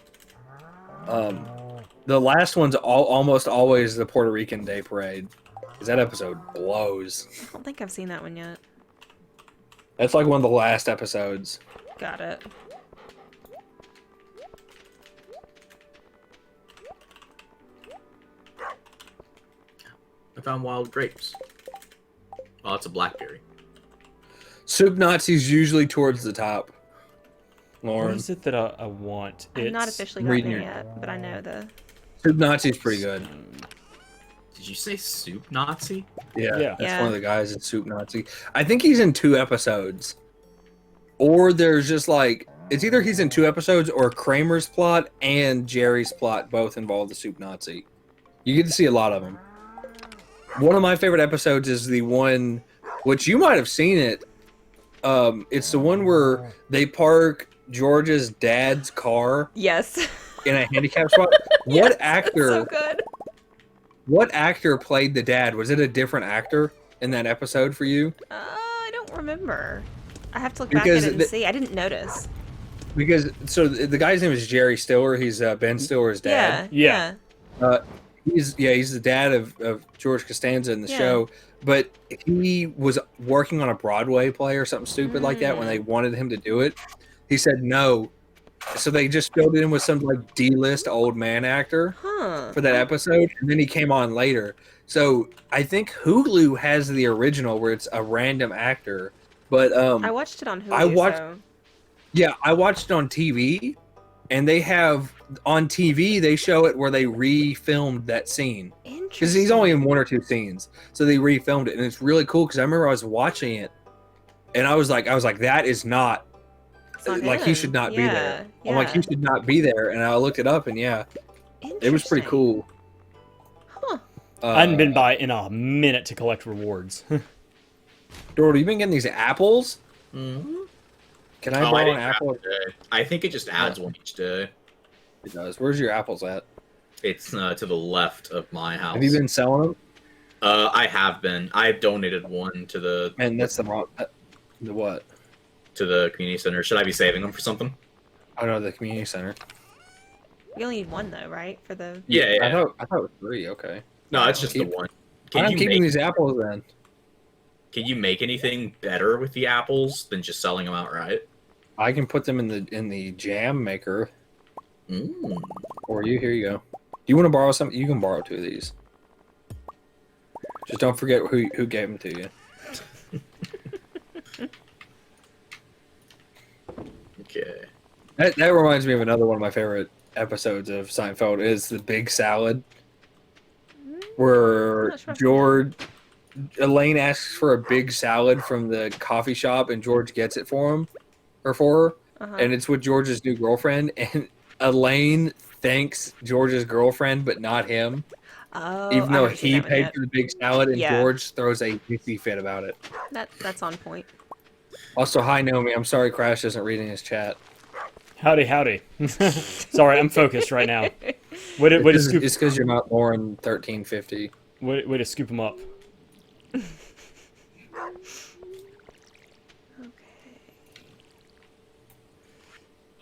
The last one's almost always the Puerto Rican Day Parade, because that episode blows. I don't think I've seen that one yet. That's like one of the last episodes. Got it. I found wild grapes. Oh, it's a blackberry. Soup Nazi's usually towards the top. What Lauren, is it that I want? I'm not It's- officially gotten reading there your- yet, but I know the. Soup Nazi's pretty good. Did you say soup Nazi? Yeah, Yeah. that's one of the guys in Soup Nazi. I think he's in 2 episodes, or there's just like it's either he's in 2 episodes or Kramer's plot and Jerry's plot both involve the Soup Nazi. You get to see a lot of them. One of my favorite episodes is the one, which you might have seen it. It's the one where they park George's dad's car Yes. in a handicap spot. Yes, What that's actor? so good. What actor played the dad? Was it a different actor in that episode for you? I don't remember. I have to look Because back at it and see. I didn't notice. Because the guy's name is Jerry Stiller. He's Ben Stiller's dad. Yeah. Yeah. He's the dad of George Costanza in the Yeah. show. But he was working on a Broadway play or something stupid like that when they wanted him to do it. He said no. So they just filled it in with some like D-list old man actor Huh. for that episode, and then he came on later. So I think Hulu has the original where it's a random actor. But I watched it on Hulu. I watched- So... yeah, I watched it on TV, and they have on TV they show it where they refilmed that scene Interesting. because he's only in 1 or 2 scenes, so they refilmed it, and it's really cool because I remember I was watching it, and I was like, that is not It's not like he him. should not be Yeah, there. I'm like, yeah. he should not be there, and I looked it up, and yeah, it was pretty Interesting. cool. Huh. I hadn't been by in a minute to collect rewards. Dordle, you been getting these apples? Mm-hmm. Can I I borrow an didn't grab apple? today. I think it just adds one each day. It does. Where's your apples at? It's to the left of my house. Have you been selling them? I have been. I've donated one to the Man, that's the wrong. The what? to the community center. Should I be saving them for something? I don't know, the community center. You only need one though, right? For the. Yeah, yeah. I thought it was 3. Okay. No, it's just the one. I'm keeping these apples then. Can you make anything better with the apples than just selling them outright? I can put them in the jam maker. Mm. Or you, here you go. Do you want to borrow some? You can borrow 2 of these. Just don't forget who gave them to you. Okay. That reminds me of another one of my favorite episodes of Seinfeld is the big salad, where not sure. Elaine asks for a big salad from the coffee shop and George gets it for him or for her, Uh-huh. and it's with George's new girlfriend, and Elaine thanks George's girlfriend but not him, Oh, even I though haven't seen he that one paid yet. for the big salad, and Yeah. George throws a hissy fit about it. That's on point. Also, hi Naomi. I'm sorry Crash isn't reading his chat. Howdy, howdy. Sorry, I'm focused right now. Way to scoop. It's because you're not Lauren 1350. Way to scoop them up. Okay.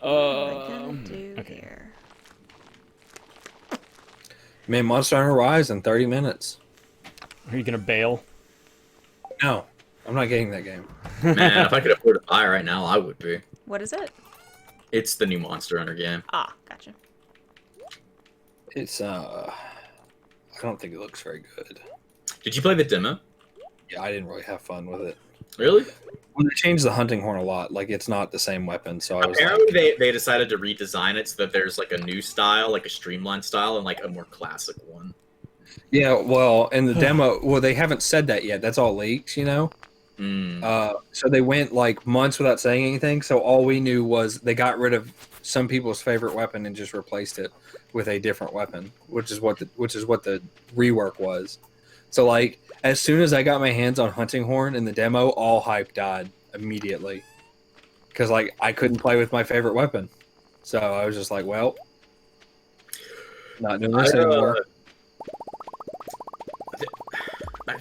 What am I gonna do okay. here? Man, Monster Hunter Rise in 30 minutes. Are you gonna bail? No, I'm not getting that game. Man, if I could afford to buy right now, I would be. What is it? It's the new Monster Hunter game. Ah, gotcha. It's I don't think it looks very good. Did you play the demo? Yeah, I didn't really have fun with it. Really? Well, they changed the hunting horn a lot. Like it's not the same weapon, so I was Apparently, like, they decided to redesign it so that there's like a new style, like a streamlined style, and like a more classic one. yeah. Well, in the demo, well, they haven't said that yet. That's all leaks, you know. Mm. So they went like months without saying anything. So all we knew was they got rid of some people's favorite weapon and just replaced it with a different weapon, which is what the rework was. So like as soon as I got my hands on hunting horn in the demo, all hype died immediately because like I couldn't play with my favorite weapon. So I was just like, well, not doing this anymore.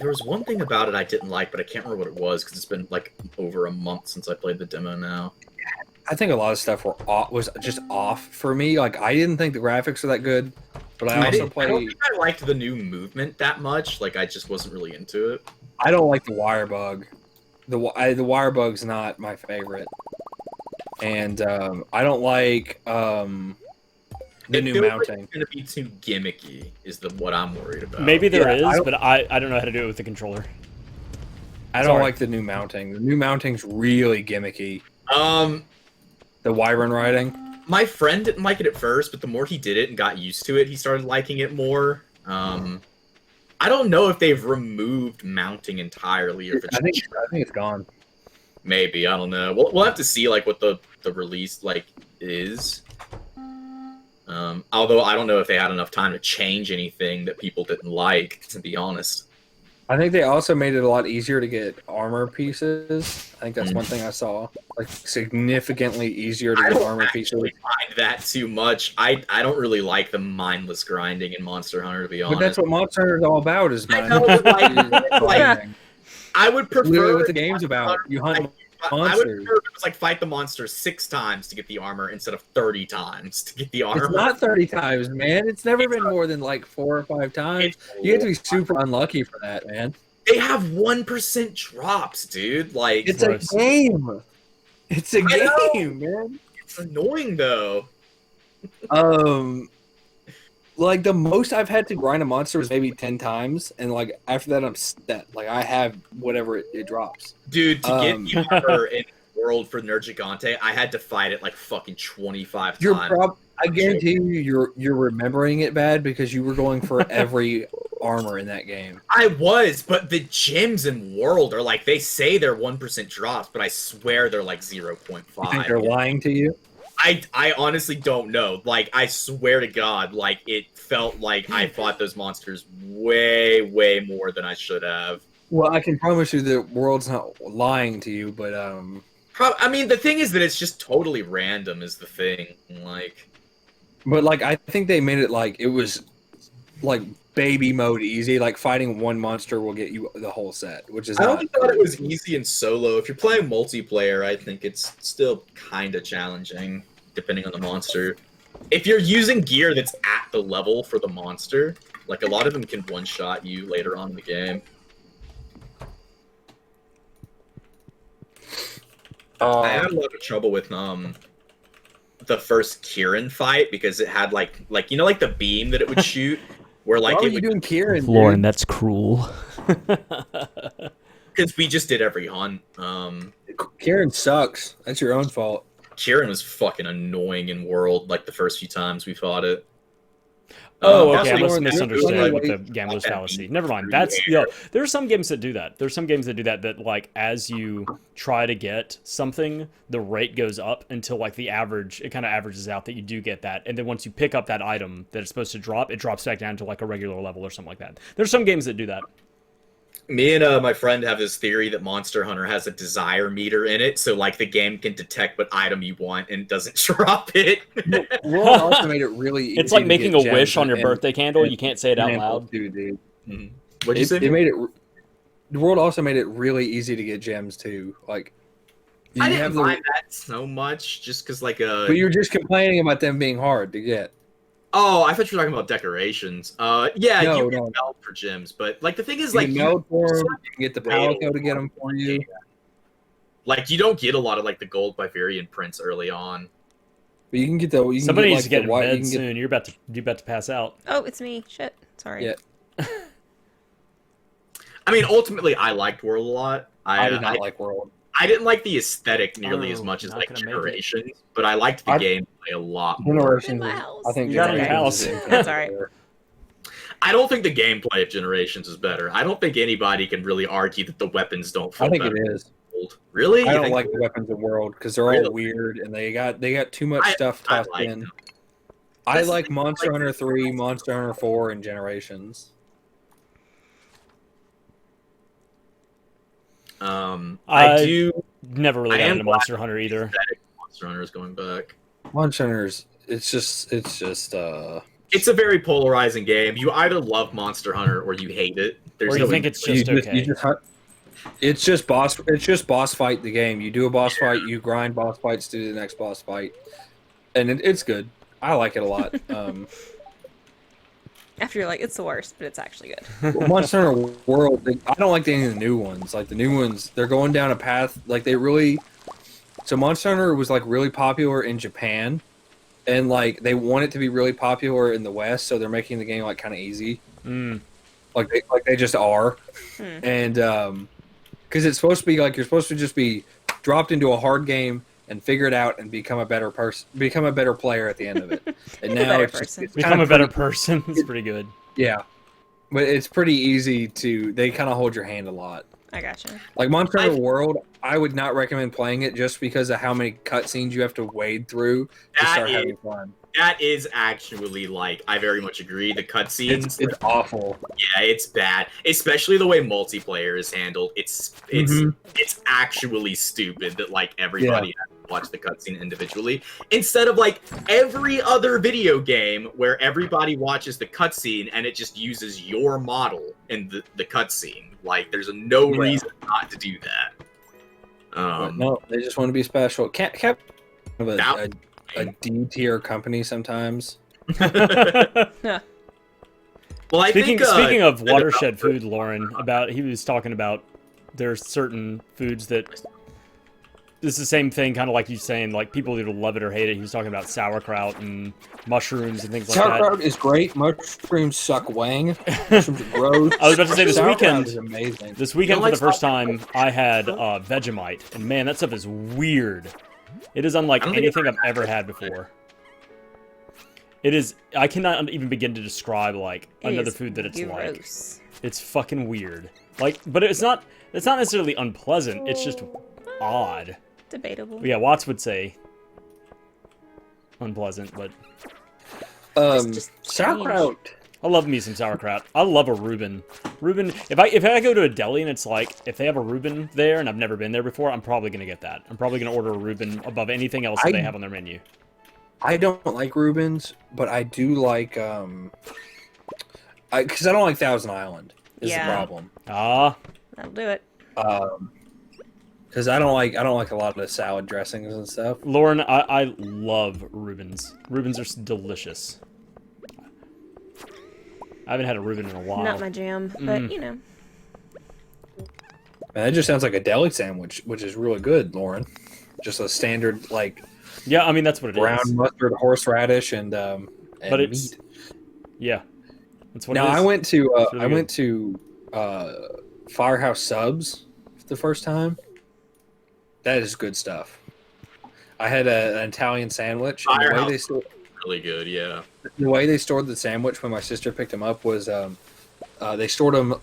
there was one thing about it I didn't like, but I can't remember what it was because it's been like over a month since I played the demo now. I think a lot of stuff was just off for me. Like I didn't think the graphics were that good, but I also I don't played. think I liked the new movement that much. Like I just wasn't really into it. I don't like the wire bug. The wire bug's not my favorite, and I don't like the new mounting. It's gonna be too gimmicky. Is what I'm worried about. Maybe there is, I don't- but I don't know how to do it with the controller. I don't like the new mounting. The new mounting's really gimmicky. The wyvern riding. My friend didn't like it at first, but the more he did it and got used to it, he started liking it more. I don't know if they've removed mounting entirely, or if it's I think it's gone. maybe. I don't know. We'll have to see like what the release like is. Although I don't know if they had enough time to change anything that people didn't like, to be honest. I think they also made it a lot easier to get armor pieces. I think that's one thing I saw. Like significantly easier to I get don't armor pieces. actually find that too much. I don't really like the mindless grinding in Monster Hunter, to be honest. But that's what Monster Hunter is all about. Is I know, but like- I would prefer literally what the game's about. You hunt I would monsters. prefer if it was like fight the monster 6 times to get the armor instead of 30 times to get the armor. It's not 30 times, man. It's never been more than like 4 or 5 times. You have to be super unlucky for that, man. They have 1% drops, dude. Like It's a Gross. game. It's a I know. game, man. it's annoying though. Like the most I've had to grind a monster was maybe 10 times, and like after that I'm set. Like I have whatever it drops. Dude, to get Um, the armor in the world for Nergigante, I had to fight it like fucking 25 times. I guarantee you're remembering it bad because you were going for every armor in that game. I was, but the gems in World are like, they say they're 1% drops, but I swear they're like 0.5. You think they're lying to you? I honestly don't know. Like, I swear to God, like, it felt like I fought those monsters way, way more than I should have. Well, I can promise you the world's not lying to you, but I mean, the thing is that it's just totally random is the thing. Like, I think they made it like it was like baby mode easy. Like fighting one monster will get you the whole set, which is I not. don't thought it was easy in solo. If you're playing multiplayer, I think it's still kind of challenging, depending on the monster. If you're using gear that's at the level for the monster, like a lot of them can one-shot you later on in the game. I had a lot of trouble with the first Kieran fight because it had like you know like the beam that it would shoot where like Why are it you would, doing Kieran? Lauren, dude? that's cruel. because we just did every hunt. Kieran sucks. That's your own fault. Kieran was fucking annoying in World like the first few times we fought it. Oh, Also, okay. I must Lauren, misunderstood you're- with the you're- gambler's that fallacy. beat Never mind. through That's the yeah. air. There are some games that do that. There's some games that do that. That like as you try to get something, the rate goes up until like the average. It kind of averages out that you do get that, and then once you pick up that item that it's supposed to drop, it drops back down to like a regular level or something like that. There's some games that do that. Me and my friend have this theory that Monster Hunter has a desire meter in it, so like the game can detect what item you want and doesn't drop it. World also made it really easy. It's like to making get a wish gems on your and- birthday candle. and- You can't say it out and loud. too, dude. What'd you say? It made it. The world also made it really easy to get gems too. Like you I have didn't the, mind that so much, just because like but you're just complaining about them being hard to get. Oh, I thought you were talking about decorations. Yeah, No, you can no. meld for gems, but like the thing is, You like can you, meld for them. you You can get the wait a palico to get them for you. like you don't get a lot of like the gold Vivarian prints early on. But you can get the. You can Somebody get, needs like, to get the in white. You bed can get soon. You're about to pass out. Oh, it's me. Shit. Sorry. Yeah. I mean, ultimately, I liked World a lot. I did not like World. I didn't like the aesthetic nearly as Oh, much as not like gonna make it. Generations, but I liked the gameplay a lot more. Generations. In my is- house. I think You got it in your Generations is house. infinitely That's all right. better. I don't think the gameplay of Generations is better. I don't think anybody can really argue that the weapons don't feel I think better. it is. Really? I You don't think- like the weapons of World because they're all Really? weird and they got too much stuff I tossed like in. them. I That's- like Monster Hunter 3, Monster Hunter 4, and Generations. I do. Never really I got am into Monster Hunter either. Aesthetic Monster Hunter is going back. Monster Hunters, it's just It's a very polarizing game. You either love Monster Hunter or you hate it. There's Or you no think it's You just just, okay? you just hunt. It's just boss fight the game. You do a boss fight, you grind boss fights to the next boss fight, and it's good. I like it a lot. After you're like, it's the worst, but it's actually good. Monster Hunter World, I don't like any of the new ones. Like the new ones, they're going down a path like they really. So Monster Hunter was like really popular in Japan, and like they want it to be really popular in the West, so they're making the game like kind of easy. Mm. Like they just are, Hmm. and because it's supposed to be like you're supposed to just be dropped into a hard game and figure it out and become a better person, become a better player at the end of it. And now better it's just, person. it's Become kinda a better pretty- person. It's pretty good. Yeah, but it's pretty easy to. They kind of hold your hand a lot. I gotcha. Like Monster Hunter World, I would not recommend playing it just because of how many cutscenes you have to wade through to That start is- having fun. That is actually like I very much agree. The cutscenes, It's awful. yeah, it's bad. Especially the way multiplayer is handled. It's actually stupid that like everybody has to watch the cutscene individually instead of like every other video game where everybody watches the cutscene and it just uses your model in the cutscene. Like there's no Yeah. reason not to do that. But no, they just want to be special. Cap That- a D tier company sometimes. Huh. Well, I Speaking think speaking of the watershed developer- food, Lauren, about he was talking about there's certain foods that it's the same thing, kind of like you saying, like people either love it or hate it. He was talking about sauerkraut and mushrooms and things like Sauerkraut is great. Mushrooms suck wang. Mushrooms are gross. I was about to say this Sauerkraut weekend. is amazing. This weekend, You for don't the like first time, I had Vegemite, and man, that stuff is weird. It is unlike I don't think anything I've I've ever had before. It is. I cannot even begin to describe like It another is food that it's like. gross. It's fucking weird. Like, but it's not. It's not necessarily unpleasant. It's just odd. Debatable. Yeah, Watts would say unpleasant, but Just Sauerkraut. I love me some sauerkraut. I love a Reuben. Reuben. If I go to a deli and it's like if they have a Reuben there and I've never been there before, I'm probably gonna get that. I'm probably gonna order a Reuben above anything else that they have on their menu. I don't like Reubens, but I do like because I don't like Thousand Island is Yeah. the problem. Ah, That'll do it. Because I don't like a lot of the salad dressings and stuff. Lauren, I love Reubens. Reubens are delicious. I haven't had a Reuben in a while. Not my jam, but you know. Man, that just sounds like a deli sandwich, which is really good, Lauren. Just a standard like Yeah, I mean that's what it is. brown mustard, horseradish, and But it's meat. yeah, that's what Now it is. I went to It's really I went to Firehouse Subs for the first time. That is good stuff. I had an Italian sandwich. And Firehouse. Really good, yeah. the way they stored the sandwich when my sister picked them up was they stored them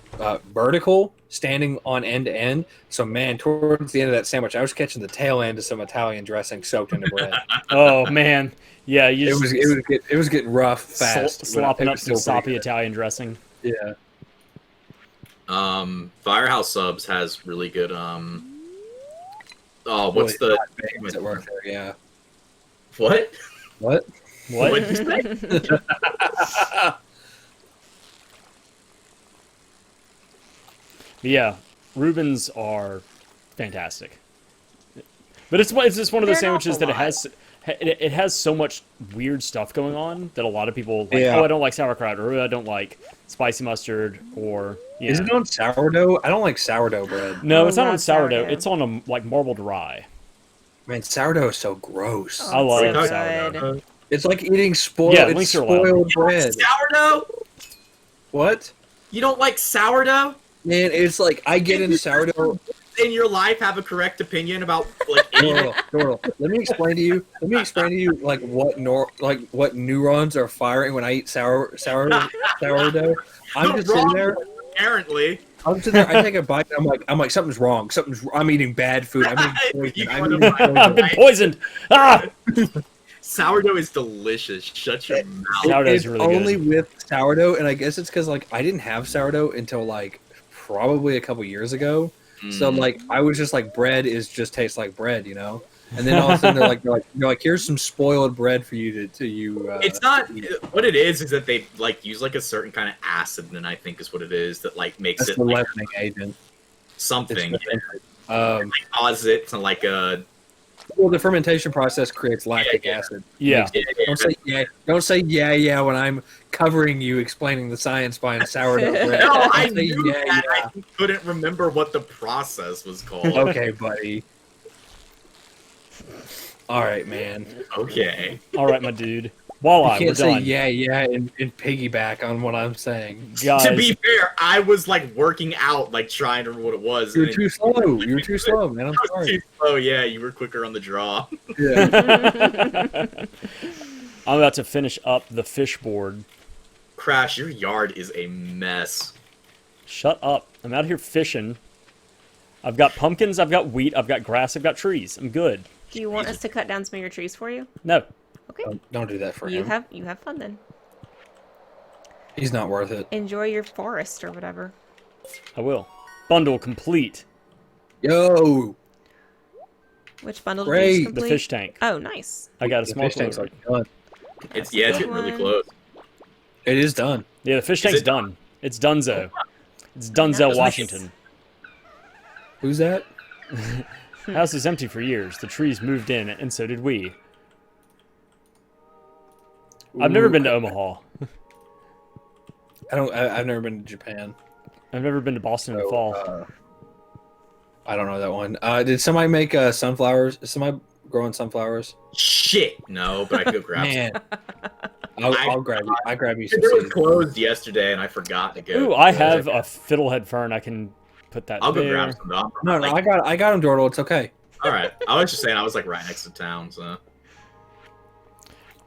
vertical, standing on end to end. So man, towards the end of that sandwich, I was catching the tail end of some Italian dressing soaked into bread. Oh man, yeah, you it was getting rough fast. but slopping it up was some still pretty soppy good. Italian dressing. Yeah. Firehouse Subs has really good oh, what's the Bagels that work there? Yeah. what? What? What? What'd you say? Yeah, Reubens are fantastic. But it's just one of those They're an sandwiches that awful it has so much weird stuff going on that a lot of people like. Yeah. Oh, I don't like sauerkraut, or I don't like spicy mustard, or yeah. Is it on sourdough? I don't like sourdough bread. No, I it's not on love sourdough. sourdough. It's on a like marbled rye. Man, sourdough is so gross. I love so good. sourdough. It's like eating spoiled, Yeah, it's links are allowed. spoiled bread. Sourdough? What? You don't like sourdough? Man, it's like I get into sourdough. In your life, have a correct opinion about like anything? Dordle, let me explain to you. Like what neurons are firing when I eat sourdough. I'm just sitting there. Apparently, I'm sitting there. I take a bite. I'm like something's wrong. I'm eating bad food. I'm eating You poison. I'm wanna eating find I've been poisoned. Ah! sourdough is delicious. Shut your mouth. Sourdough's It's really good. only with sourdough, and I guess it's because like I didn't have sourdough until like probably a couple years ago. So like I was just like bread is just tastes like bread, you know. And then all of a sudden they're like, here's some spoiled bread for you to It's not what it is that they like use like a certain kind of acid, and I think is what it is that like makes that's it the like leavening agent. something. It's Like cause it to like a well, the fermentation process creates lactic acid. Yeah. Don't say yeah when I'm covering you explaining the science behind sourdough bread. No, Don't I say knew that. I couldn't remember what the process was called. Okay, buddy. All right, man. Okay. All right, my dude. You Walleye, we're can't say done. yeah and piggyback on what I'm saying. Guys, To be fair, I was like working out, like trying to remember what it was. You're and too slow. You're too slow, man. I'm I was sorry. too slow. Yeah, you were quicker on the draw. Yeah. I'm about to finish up the fish board. Crash, your yard is a mess. Shut up. I'm out here fishing. I've got pumpkins, I've got wheat, I've got grass, I've got trees. I'm good. Do you want us to cut down some of your trees for you? No. Okay. Don't do that for You him. have fun then. He's not worth it. Enjoy your forest or whatever. I will. Bundle complete. Yo, Which bundle Great. did you The complete? fish tank. Oh, nice. I got a the small fish tank's clover. like done. It's getting really One. close. It is done. Yeah, the fish Is tank's it done. It's Dunzo. It's Dunzo, Nice. Washington. Who's that? House is empty for years. The trees moved in, and so did we. I've never been to Omaha. I've never been to Japan. I've never been to Boston in the So, fall. I don't know that one. Did somebody make sunflowers? Is somebody growing sunflowers? Shit, no, but I could go grab some. Man, I'll grab you. I grab you some It was seeds. closed yesterday, and I forgot to go. Ooh, I have a fiddlehead fern. I can put that I'll go there. grab some. Though. No, Like, I got him, Dordle. It's okay. all right. I was just saying, I was like right next to town, so.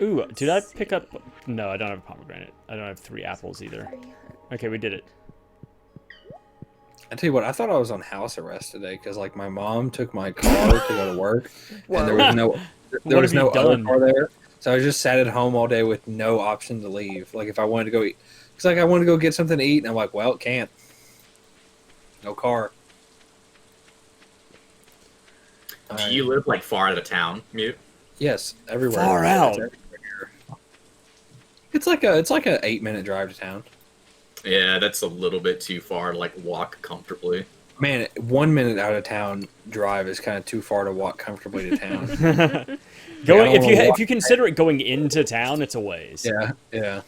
Ooh, did I pick up... No, I don't have a pomegranate. I don't have 3 apples either. Okay, we did it. I tell you what, I thought I was on house arrest today because like my mom took my car to go to work, and there was no have you other done? car there, so I just sat at home all day with no option to leave. Like if I wanted to go eat, it's like I wanted to go get something to eat, and I'm like, well, can't. No car. Do you live like far out of town, Mute? Yes, everywhere. Far out. It's everywhere. It's like a 8-minute drive to town. Yeah, that's a little bit too far to like walk comfortably. Man, 1 minute out of town drive is kind of too far to walk comfortably to town. Going don't wanna if walk you consider it going into town, it's a ways. yeah.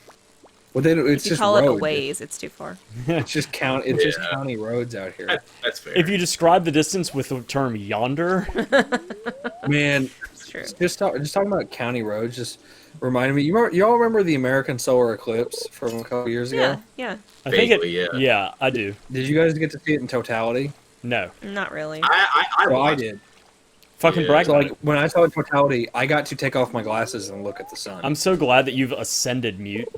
Well, it's If you just call it a roads. ways, it's too far. It's just It's just Yeah. county roads out here. That's fair. If you describe the distance with the term yonder, Man, It's true. just talking about county roads just reminded me. Y'all remember the American solar eclipse from a couple years ago? Yeah, I think it. Vaguely, yeah. I do. Did you guys get to see it in totality? No, not really. I Well, I watched- did. fucking Yeah. brag So about like it. when I saw it in totality, I got to take off my glasses and look at the sun. I'm so glad that you've ascended, Mute.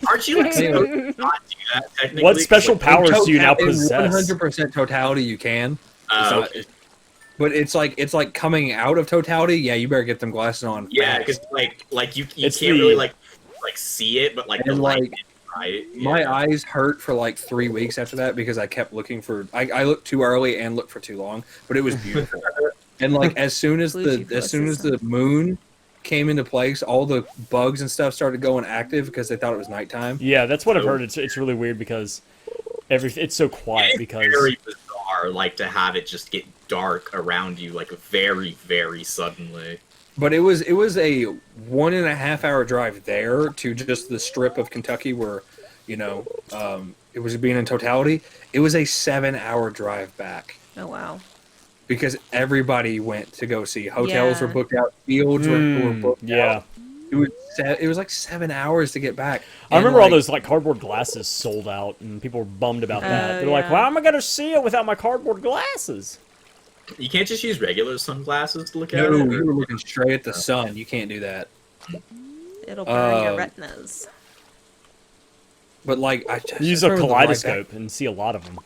Aren't you like supposed to not do that technically? What special Like, powers do you now In possess? 100% totality, you can. It's Oh, not- okay. But it's like coming out of totality. Yeah, you better get them glasses on. Yeah, fast. because like you It's can't the- really like see it, but like the And, light, like, right? my Yeah. eyes hurt for like 3 weeks after that because I kept looking for. I looked too early and looked for too long, but it was beautiful. And like as soon as the moon came into place, all the bugs and stuff started going active because they thought it was nighttime. Yeah, that's what I've So- heard. It's really weird because it's so quiet It's because very bizarre, like to have it just get dark around you, like very, very suddenly. But it was a 1.5 hour drive there to just the strip of Kentucky where, it was being in totality. It was a 7-hour drive back. Oh wow. Because everybody went to go see. Hotels Yeah. were booked out. Fields were booked yeah. out. It was like 7 hours to get back. I And, remember all like, those like cardboard glasses sold out, and people were bummed about that. Oh, They're like, yeah. "Well, how am I gonna see it without my cardboard glasses?" You can't just use regular sunglasses to look at No, it. you were looking straight at the sun. You can't do that. It'll burn your Um, retinas. But like, I just Use a remember the ride back. kaleidoscope and see a lot of them.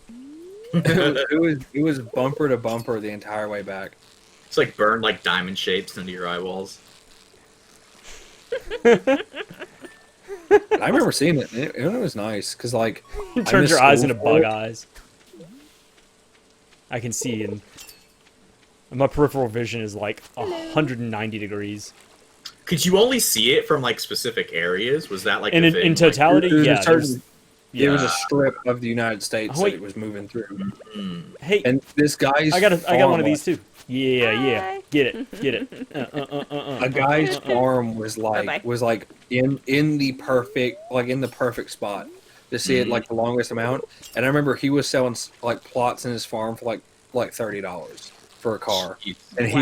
It was bumper to bumper the entire way back. It's like burned like diamond shapes into your eyeballs. I remember seeing it. It was nice because like You I turned missed your eyes school into for bug it. eyes. I can see, and My peripheral vision is like 190 degrees. Could you only see it from like specific areas? Was that like And a in, thing? in Like, totality, There's a yeah. certain- Yeah. It was a strip of the United States Oh, that wait. it was moving through. Hey, And this guy's I got one of farm- these too. Yeah, yeah. Hi. Get it. A guy's farm was Bye-bye. like in the perfect spot to see it like the longest amount. And I remember he was selling like plots in his farm for like $30 for a car, and Wow.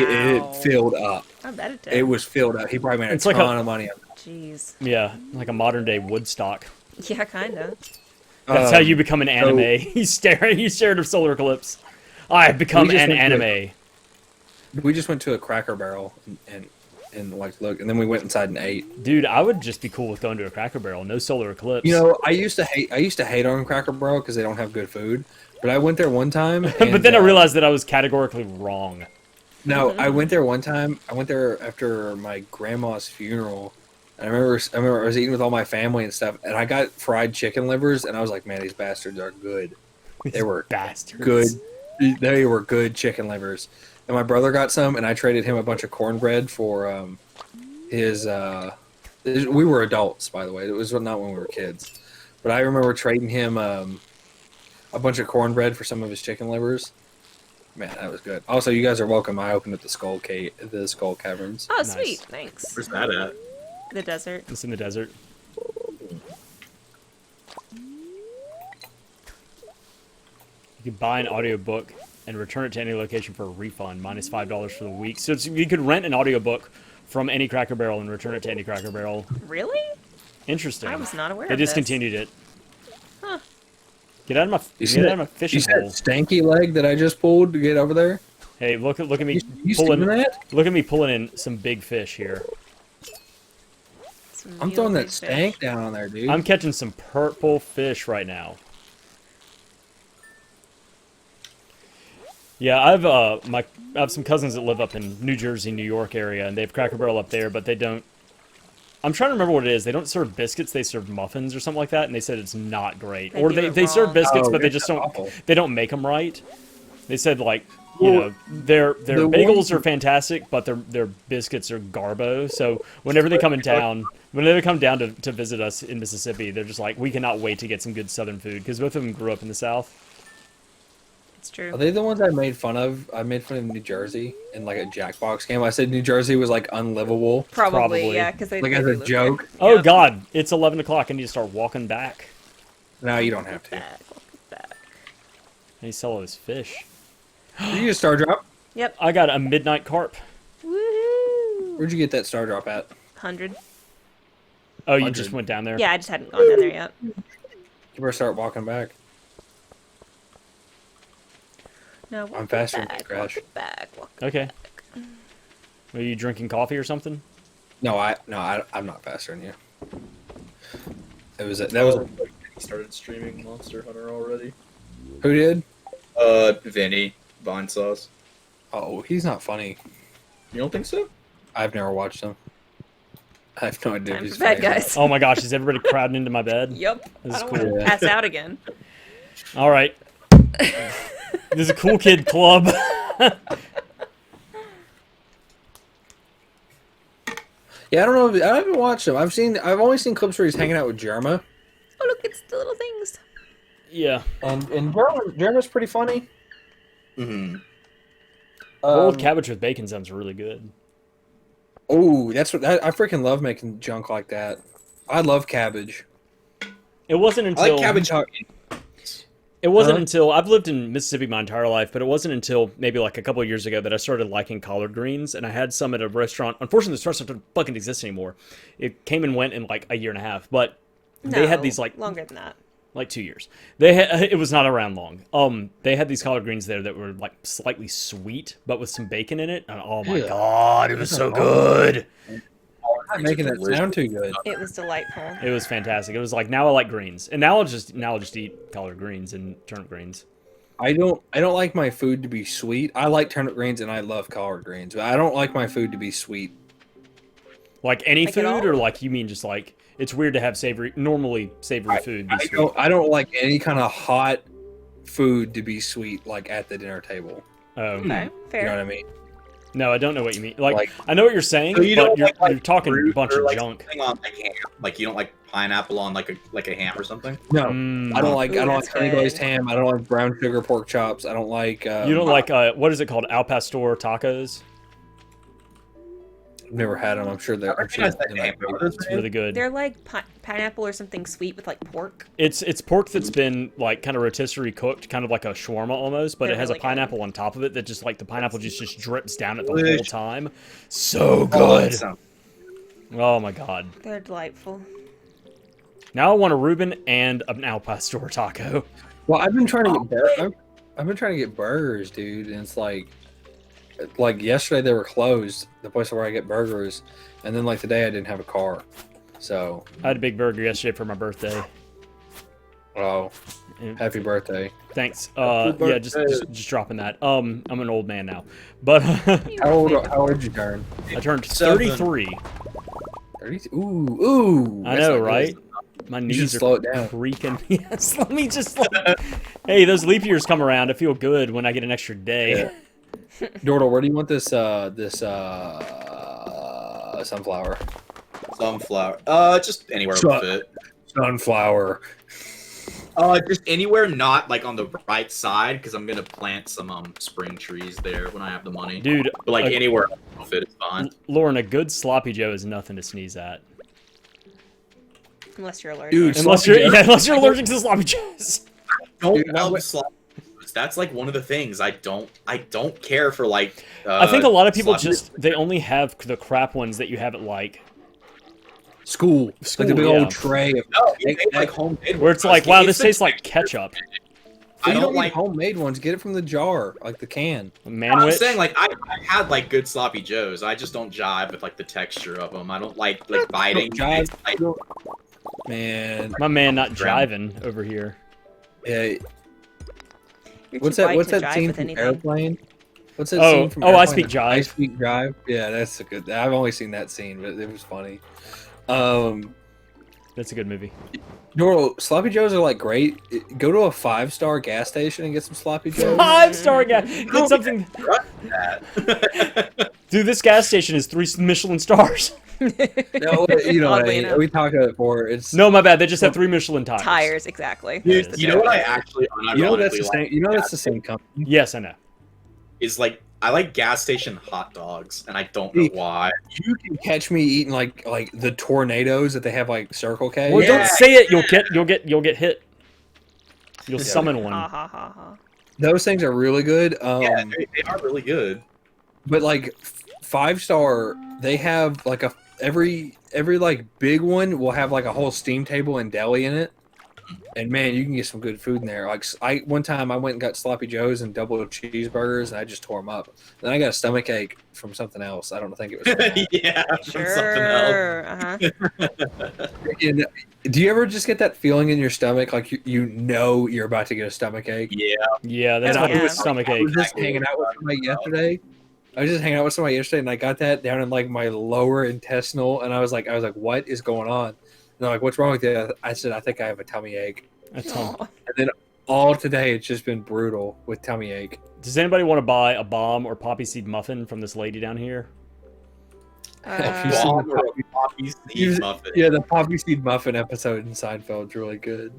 it filled up. I bet it did. It was filled up. He probably made It's a like ton of money. Jeez. Yeah, like a modern day Woodstock. Yeah, kind of. That's how you become an anime. You stare at a solar eclipse. I have become We just an went to anime. We just went to a Cracker Barrel and like look, and then we went inside and ate. Dude, I would just be cool with going to a Cracker Barrel. No solar eclipse. You know, I used to hate on Cracker Barrel because they don't have good food. But I went there one time. but and, then I realized that I was categorically wrong. No, I went there one time. I went there after my grandma's funeral. And I remember I was eating with all my family and stuff, and I got fried chicken livers, and I was like, man, these bastards are good. They were Bastards. good. They were good chicken livers. And my brother got some, and I traded him a bunch of cornbread for his. We were adults, by the way. It was not when we were kids. But I remember trading him a bunch of cornbread for some of his chicken livers. Man, that was good. Also, you guys are welcome. I opened up the Skull Caverns. Oh, Nice. sweet. Thanks. Where's that at? The desert. It's in the desert. You could buy an audiobook and return it to any location for a refund, minus $5 for the week. So you could rent an audiobook from any Cracker Barrel and return it to any Cracker Barrel. Really? Interesting. I was not aware They of this. discontinued it. Huh. Get out of my You see get out that, of my you fishing see that hole. stanky leg that I just pulled to get over there? Hey, look at me You pulling. seen that? Look at me pulling in some big fish here. Some I'm real throwing big that fish. stank down on there, dude. I'm catching some purple fish right now. Yeah, I have some cousins that live up in New Jersey, New York area, and they have Cracker Barrel up there, but they don't. I'm trying to remember what it is. They don't serve biscuits; they serve muffins or something like that, and they said it's not great. They Or do they, it they serve wrong. biscuits, Oh, but they that's just don't. awful. They don't make them right. They said like Well, their the bagels ones- are fantastic, but their biscuits are garbo. So whenever they come in town, whenever they come down to visit us in Mississippi, they're just like, we cannot wait to get some good Southern food because both of them grew up in the South. It's true. Are they the ones I made fun of? I made fun of New Jersey in like a Jackbox game. I said New Jersey was like unlivable, Probably. Yeah, because they like they as do a live joke. there. Oh Yep. God, it's 11 o'clock. I need to start walking back. No, you don't have to. Back, back. And he sell all his fish. Did you get a star drop? Yep. I got a midnight carp. Woohoo! Where'd you get that star drop at? 100. Oh, you 100. just went down there? Yeah, I just hadn't gone down there yet. You better start walking back. No, I'm faster than back, you, Crash. walk back, walk Okay. back. Were you drinking coffee or something? No, I'm not faster than you. That was He started streaming Monster Hunter already. who did? Vinny, Vine Sauce. Oh, he's not funny. You don't think so? I've never watched him. I have no idea if Time he's for bed, funny. guys. Oh my gosh, is everybody crowding into my bed? Yep. This I is don't cool. want to Yeah. pass out again. All right. This is a cool kid club. Yeah, I don't know. I haven't watched him. I've only seen clips where he's hanging out with Jerma. Oh, look, it's the little things. Yeah. And Jerma's pretty funny. Mm-hmm. Old cabbage with bacon sounds really good. Oh, that's what I freaking love making junk like that. I love cabbage. It wasn't I until like cabbage. It wasn't Huh? until I've lived in Mississippi my entire life, but it wasn't until maybe like a couple of years ago that I started liking collard greens, and I had some at a restaurant. Unfortunately, this restaurant doesn't fucking exist anymore. It came and went in like a year and a half, but they had No, these like longer than that. 2 years. They had, it was not around long. They had these collard greens there that were like slightly sweet, but with some bacon in it. And oh my Yeah. god, it was so good. I'm not making that sound too good. It was delightful. It was fantastic. It was like now I like greens, and now I'll just eat collard greens and turnip greens. I don't like my food to be sweet. I like turnip greens and I love collard greens, but I don't like my food to be sweet. Like any Like it all? food, or like you mean just like it's weird to have normally savory food be sweet. I don't like any kind of hot food to be sweet like at the dinner table. Oh. Okay, fair. You know what I mean? No, I don't know what you mean. Like, Like- I know what you're saying, So you but don't you're, like you're talking a fruit bunch or, of like, junk. something on like ham? Like you don't like pineapple on like a ham or something? No, Mm. I don't like Ooh, I don't that's like honey glazed good. ham. I don't like brown sugar pork chops. I don't like. You don't like what is it called? Al pastor tacos. I've never had them. I'm sure they're. I'm sure recognize that name. What are those It's names? really good. They're like pineapple or something sweet with like pork. It's pork that's been like kind of rotisserie cooked, kind of like a shawarma almost, but They're it has a really good. pineapple on top of it that just like the pineapple just drips down it the whole Delicious. time. So Oh, good. that sounds- Oh my god. They're delightful. Now I want a Reuben and an Al pastor taco. Well, I've been trying to get I've been trying to get burgers, dude, and it's like yesterday they were closed, the place where I get burgers, and then like today I didn't have a car, so I had a big burger yesterday for my birthday. oh, And- happy birthday! Thanks. Happy Yeah, just dropping that. I'm an old man now, but How old did you turn? I turned 7. 33. 30? Ooh! I that's know, not good. right? My You knees should are slow it down. creaking. Yes, let me just. Hey, those leap years come around. I feel good when I get an extra day. Yeah. Dordle, where do you want this sunflower? Sunflower. Just anywhere Shut- will fit. Sunflower. Just anywhere not like on the right side because I'm gonna plant some spring trees there when I have the money. Dude, But like a- anywhere will fit is fine. Lauren, a good sloppy Joe is nothing to sneeze at. Unless you're allergic. Dude, Unless Sloppy you're Joe? unless you're allergic to sloppy joes. Don't Dude, I love went- sloppy joes. That's like one of the things I don't care for like. I think a lot of people sloppy- just they only have the crap ones that you have at like School. School, Like the big yeah. old tray of. No, you Like- make like homemade. where it's ones. like, wow, It's this the tastes like texture. ketchup. I you don't don't like. like homemade ones. Get it from the jar, like the can. I'm Manwich. saying like I had like good sloppy joes. I just don't jive with like the texture of them. I don't like biting. jive. Like, Man, My man not jiving over here. yeah. You're What's too that? white What's to that jive scene with from anything. Airplane? What's that Oh, scene from oh, I Airplane? Speak Jive. I Speak Jive. Yeah, that's a good. I've only seen that scene, but it was funny. That's a good movie. Doro, sloppy joes are like great. Go to a 5-star gas station and get some sloppy joes. 5-star gas. That's something. that. Dude, this gas station is 3 Michelin stars. No, you know, Oddly enough. we talked about it before. It's No, my bad. They just have 3 Michelin tires. Tires, exactly. Dude, you know what I actually unironically you know that's the like same. You know that's the same company. Yes, I know. is like I like gas station hot dogs, and I don't know why. You can catch me eating like the tornadoes that they have like Circle K. Well, Yeah. don't say it. You'll get hit. You'll Yeah. summon Ha one. ha ha ha. Those things are really good. Yeah, they are really good. But like 5-star, they have like every like big one will have like a whole steam table and deli in it. And man, you can get some good food in there. Like one time I went and got sloppy joes and double cheeseburgers, and I just tore them up. Then I got a stomach ache from something else. I don't think it was. From that. Yeah, from something else. Sure. Uh-huh. And do you ever just get that feeling in your stomach, like you know you're about to get a stomach ache? Yeah, Yeah, that's And what I it was. was- Stomach I ache. was just hanging out with somebody yesterday. And I got that down in like my lower intestinal, and I was like, what is going on? And they're like, what's wrong with you? I said, I think I have a tummy ache. That's Aw. All today, it's just been brutal with tummy ache. Does anybody want to buy a bomb or poppy seed muffin from this lady down here? Have you seen Bomb the or poppy- a poppy seed you- muffin. Yeah, the poppy seed muffin episode in Seinfeld's really good.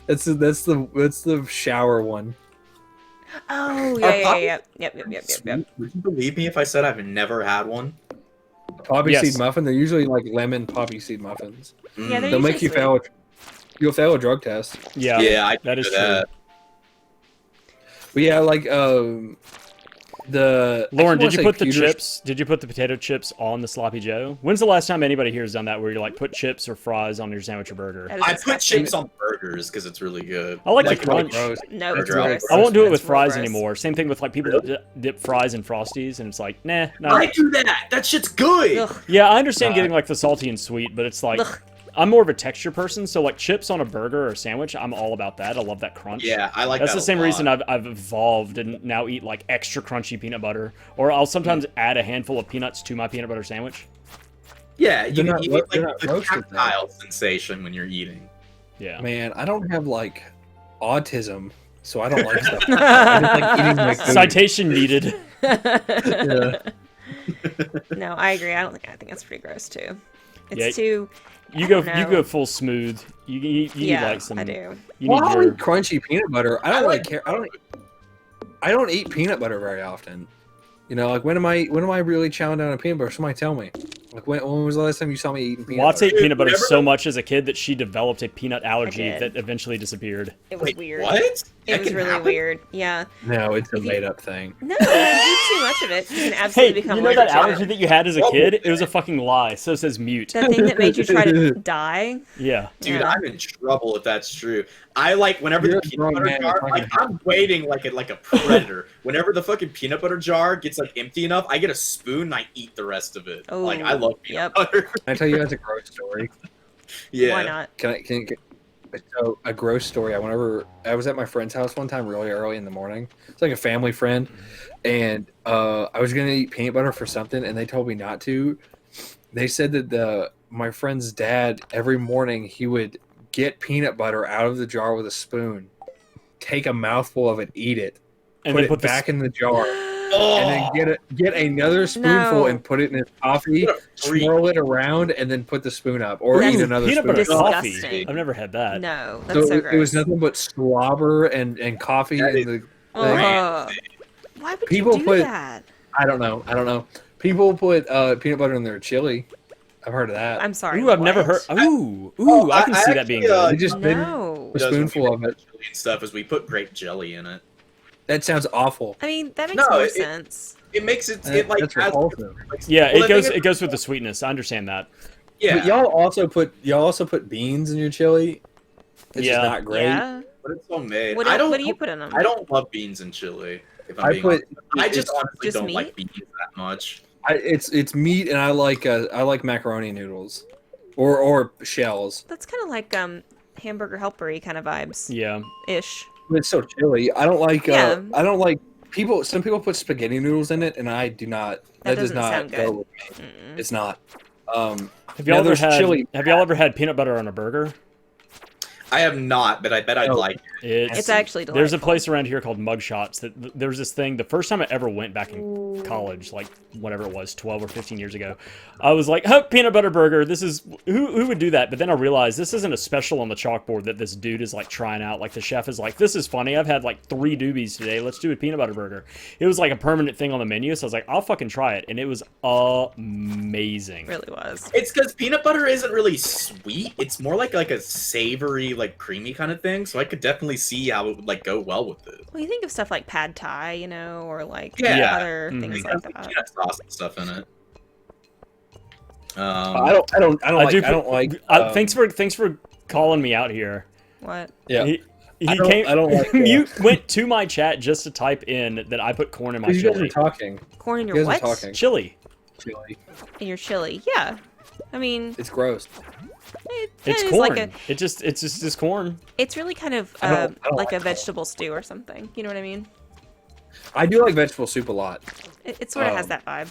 That's the shower one. Oh, Are yeah, yeah, poppy yeah. Yep. Would you believe me if I said I've never had one? Poppy Yes. seed muffin. They're usually like lemon poppy seed muffins. Yeah, they're They'll make you usually fail. You'll fail a drug test. Yeah, Yeah, I that is do true. that. But yeah, like the Lauren, I did you put the cuter- chips? Did you put the potato chips on the sloppy Joe? When's the last time anybody here has done that, where you like put chips or fries on your sandwich or burger? That is I put disgusting. chips on burgers because it's really good. I like the That's really crunch. gross. No, That's it's really gross. I won't do it It's with real fries gross. anymore. Same thing with like people that dip fries in Frosties, and it's like, nah, no. I do that. That shit's good. Ugh. Yeah, I understand Nah. getting like the salty and sweet, but it's like Ugh. I'm more of a texture person. So like chips on a burger or sandwich, I'm all about that. I love that crunch. Yeah, I like That's that the same a lot. reason I've evolved and now eat like extra crunchy peanut butter, or I'll sometimes add a handful of peanuts to my peanut butter sandwich. Yeah, you They're not get ro- like they're not the roasted, though. tactile sensation when you're eating. Yeah. Man, I don't have like autism, so I don't like stuff. I just like eating my food. Citation needed. Yeah. No, I agree. I think that's pretty gross too. It's Yeah, too. You I go don't you know. go full smooth. You need Yeah, like some. I do. You Well, need I your. like crunchy peanut butter. I don't I really like- care. I don't eat peanut butter very often. You know, like when am I really chowing down on peanut butter? Somebody tell me. Like when was the last time you saw me eating peanut Watts butter? ate peanut butter Whenever- so much as a kid that she developed a peanut allergy did. that eventually disappeared. It was Wait, weird. what? It That was can really happen? weird. Yeah. No, it's a If you- made up thing. No, if you eat too much of it, you can Hey, absolutely become you know that allergic to allergy it. that you had as a What kid? was It was a fucking lie. So says mute. That thing that made you try to die. Yeah. Dude, Yeah. I'm in trouble if that's true. I like whenever You're the a peanut grown butter man, jar, it's like fine. I'm waiting like a predator. Whenever the fucking peanut butter jar gets like empty enough, I get a spoon and I eat the rest of it. Oh, Like I love peanut yep. butter. Can I tell you guys a gross story? Yeah. Why not? So a gross story. I was at my friend's house one time really early in the morning. It's like a family friend, and I was gonna eat peanut butter for something, and they told me not to. They said that my friend's dad every morning he would get peanut butter out of the jar with a spoon, take a mouthful of it, eat it, And put then it put back in the jar, Oh, and then get another spoonful No. and put it in his coffee, What a freak. swirl it around, and then put the spoon up, or That's eat another peanut spoon. butter coffee. Disgusting. I've never had that. No, So that's so, it gross. was nothing but slobber and coffee That and the. Ugh. Why would People you do put- that? I don't know. People put peanut butter in their chili. I've heard of that. I'm sorry. Ooh, I've never heard. what? Ooh, I can see that being actually, good. They just didn't No. a spoonful of it. Chili and stuff is we put grape jelly in it. That sounds awful. I mean, that makes No, more it- sense. It makes it like That's has- repulsive. Yeah, Well, it the goes thing it goes with the sweetness. I understand that. Yeah, But y'all also put beans in your chili. It's Yeah. just not great. Yeah. but it's homemade. What I don't. do you put in them? I don't love beans and chili. If I'm I being put honest. I just honestly just don't meat? like beans that much. it's meat, and I like macaroni noodles, or shells. That's kind of like hamburger helper-y kind of vibes Yeah. ish. But it's so chilly. I don't like. Yeah. I don't like people. Some people put spaghetti noodles in it, and I do not. That does doesn't not sound go good. with me. Mm-mm. It's not. Have y'all Now ever there's had chili. Have y'all ever had peanut butter on a burger? I have not, but I bet I'd Oh. like it. It's actually delightful. There's a place around here called Mugshots that there was this thing. The first time I ever went back in college, like whatever it was, 12 or 15 years ago, I was like, "Oh, peanut butter burger. This is who would do that?" But then I realized this isn't a special on the chalkboard that this dude is like trying out. Like the chef is like, "This is funny. I've had like 3 doobies today. Let's do a peanut butter burger." It was like a permanent thing on the menu, so I was like, "I'll fucking try it," and it was amazing. It really was. It's because peanut butter isn't really sweet. It's more like a savory, like creamy kind of thing. So I could definitely see how it would like go well with it. Well, you think of stuff like pad thai, you know, or like Yeah. other Mhm. things It like has, that. peanut sauce and stuff in it. I don't like. Thanks for calling me out here. What? Yeah. He I don't- came. I don't like You went to my chat just to type in that I put corn in my You guys are chili. talking. Corn in You your guys what? are talking. Chili. Chili. In your chili. Yeah. I mean, It's gross. It's is corn. like a. It's just corn. It's really kind of I don't like a like vegetable stew or something. You know what I mean? I do like vegetable soup a lot. It sort of has Um, that vibe.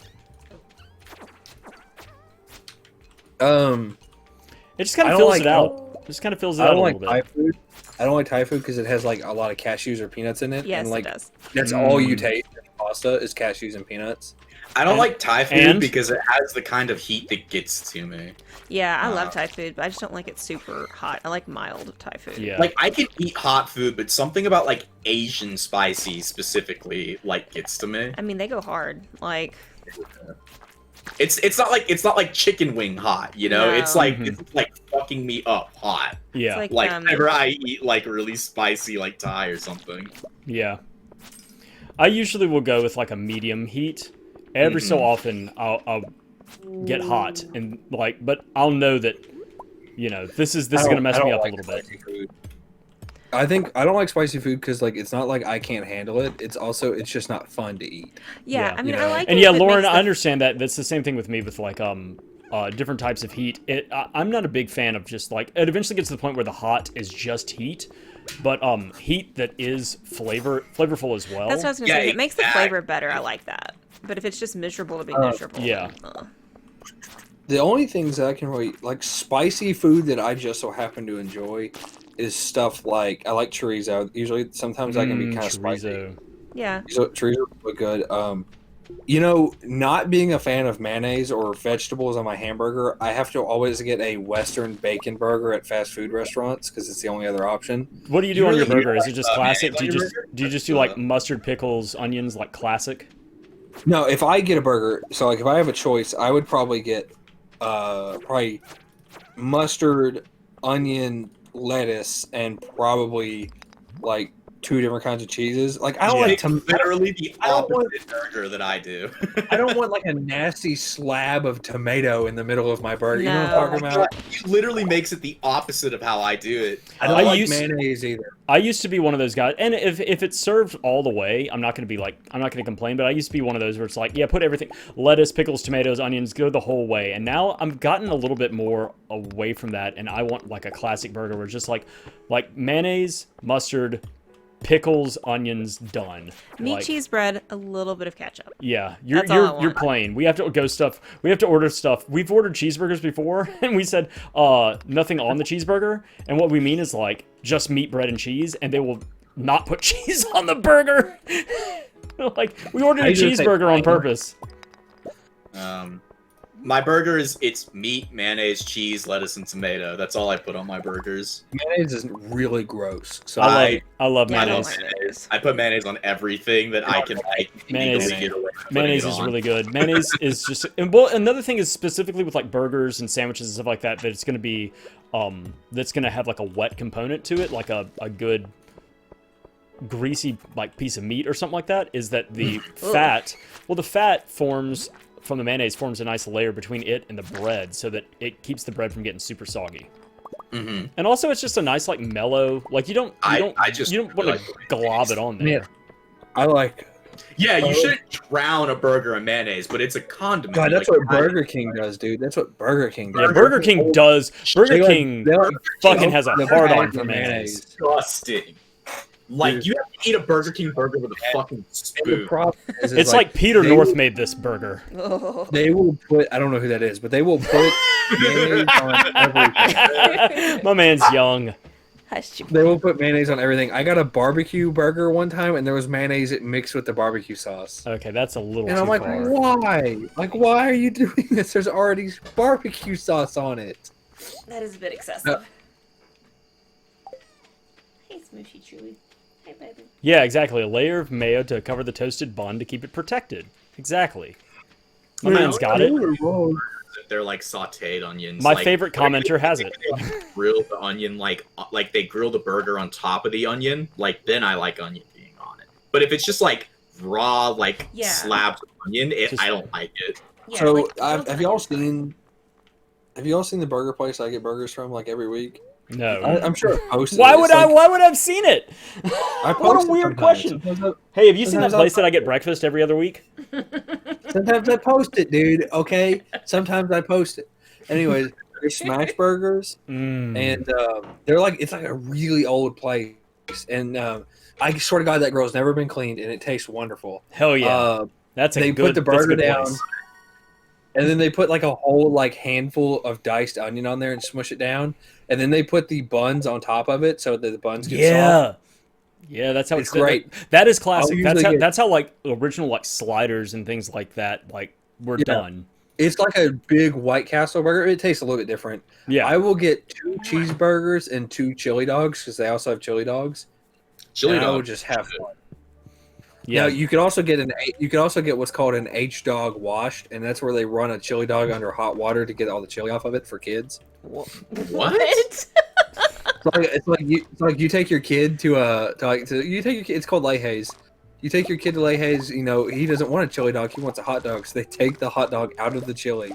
It just kind I of don't fills like- it out. It just kind of fills it I out a don't little like bit. Thai food. I don't like Thai food because it has like a lot of cashews or peanuts in it. Yes, and like it does. that's all you Mm. taste in pasta is cashews and peanuts. I don't And- like Thai food and- because it has the kind of heat that gets to me. Yeah, I Uh, love Thai food, but I just don't like it super hot. I like mild Thai food. Yeah. Like I can eat hot food, but something about like Asian spicy specifically like gets to me. I mean, they go hard. Like, It's not like chicken wing hot, you know? No. It's like Mhm. it's like fucking me up hot. Yeah. it's Like whenever I eat like really spicy like Thai or something. Yeah. I usually will go with like a medium heat. Every so Mhm. often I'll get hot and like, but I'll know that, you know, this is gonna mess me up a little bit. Food. I think I don't like spicy food because like it's not like I can't handle it. It's just not fun to eat. yeah, Yeah. I mean, You I know. like And it yeah, if it Lauren, makes I the- understand that. That's the same thing with me with like different types of heat. I'm not a big fan of just like it eventually gets to the point where the hot is just heat, but heat that is flavorful as well. That's what I was gonna Yeah, say. If it makes the exactly. flavor better, I like that. But if it's just miserable to be miserable, yeah. then, The only things that I can really like spicy food that I just so happen to enjoy is stuff like I like chorizo. Usually, sometimes I can be kind of spicy. chorizo. Yeah. So chorizo is really good. You know, not being a fan of mayonnaise or vegetables on my hamburger, I have to always get a Western bacon burger at fast food restaurants because it's the only other option. What do you do You on your really burger? Is it just classic? mayonnaise on your burger? Do you just do like mustard, pickles, onions, like classic? No, if I get a burger, so like if I have a choice, I would probably get probably mustard, onion, lettuce, and probably like 2 different kinds of cheeses. Like I don't Yeah. like Literally the I don't want- opposite burger that I do. I don't want like a nasty slab of tomato in the middle of my burger. You know what No. I'm talking about? He literally makes it the opposite of how I do it. I don't I like used- mayonnaise either. I used to be one of those guys, and if it's served all the way, I'm not gonna complain. But I used to be one of those where it's like, yeah, put everything, lettuce, pickles, tomatoes, onions, go the whole way. And now I'm gotten a little bit more away from that, and I want like a classic burger where it's just like mayonnaise, mustard, pickles, onions, done. Meat, Like, cheese, bread, a little bit of ketchup. Yeah, That's all I you're want. plain. We have to go stuff. We have to order stuff. We've ordered cheeseburgers before, and we said nothing on the cheeseburger. And what we mean is like just meat, bread, and cheese, and they will not put cheese on the burger. Like we ordered I a usually say cheeseburger on plain. purpose. My burger it's meat, mayonnaise, cheese, lettuce, and tomato. That's all I put on my burgers. Mayonnaise is really gross. So I love I mayonnaise. love mayonnaise. I put mayonnaise on everything that I can like Mayonnaise- legally get away with putting Mayonnaise it is on. really good. Mayonnaise is just, and well, another thing is specifically with like burgers and sandwiches and stuff like that, that it's gonna be, that's gonna have like a wet component to it, like a good greasy like piece of meat or something like that. Is that the fat? Well, the fat forms from the mayonnaise forms a nice layer between it and the bread, so that it keeps the bread from getting super soggy. Mm-hmm. And also, it's just a nice like mellow. Like you don't I just you don't want really to like glob it on there. Yeah. I like. Yeah, you Oh. shouldn't drown a burger in mayonnaise, but it's a condiment. God, that's Like, what Burger King does, dude. That's what Burger King does. Yeah, Burger King does. Burger They like- King they like fucking has a the hard bag on of for mayonnaise. disgusting. Like Dude. you have to eat a Burger King burger with a fucking And the spoon. problem is It's like Peter they North will- made this burger. Oh. They will put. I don't know who that is, but they will put mayonnaise on everything. My man's young. Hush you. They will put mayonnaise on everything. I got a barbecue burger one time, and there was mayonnaise mixed with the barbecue sauce. Okay, that's a little And too I'm like, far. why? Like, why are you doing this? There's already barbecue sauce on it. That is a bit excessive. No. Hey, Smooshy Chewy. Hey, baby. Yeah, exactly. A layer of mayo to cover the toasted bun to keep it protected. Exactly. My man's got it. They're like sautéed onions. My like, favorite commenter has it. They grill the onion like they grill the burger on top of the onion. Like then I like onion being on it. But if it's just like raw, like Yeah. slabs of onion, Just- I don't like it. Yeah, So, like, have y'all seen? Have y'all seen the burger place I get burgers from like every week? No. I'm sure I posted. Why it. would It's I? like- Why would I have seen it? I What post a it weird sometimes. question. Sometimes Hey, have you seen that Sometimes I'll- place that I get breakfast every other week? I post it, dude. Okay. Sometimes I post it. Anyways, they smash burgers, Mm. and they're like it's like a really old place, and I swear to God that girl's never been cleaned, and it tastes wonderful. Hell yeah. They They put the burger down, Place. and then they put like a whole like handful of diced onion on there and smush it down, and then they put the buns on top of it so that the buns get soft. Yeah. Yeah, that's how It's it's great. That is classic. I'll That's usually how get- that's how like original like sliders and things like that like were Yeah. done. It's like a big White Castle burger. It tastes a little bit different. Yeah. I will get 2 cheeseburgers and 2 chili dogs because they also have chili dogs. Chili and I will dog. just have fun. yeah. Now you could also get what's called an H dog washed, and that's where they run a chili dog under hot water to get all the chili off of it for kids. What? It's like you take your kid it's called Layhays. You take your kid to Layhays, you know, he doesn't want a chili dog, he wants a hot dog. So they take the hot dog out of the chili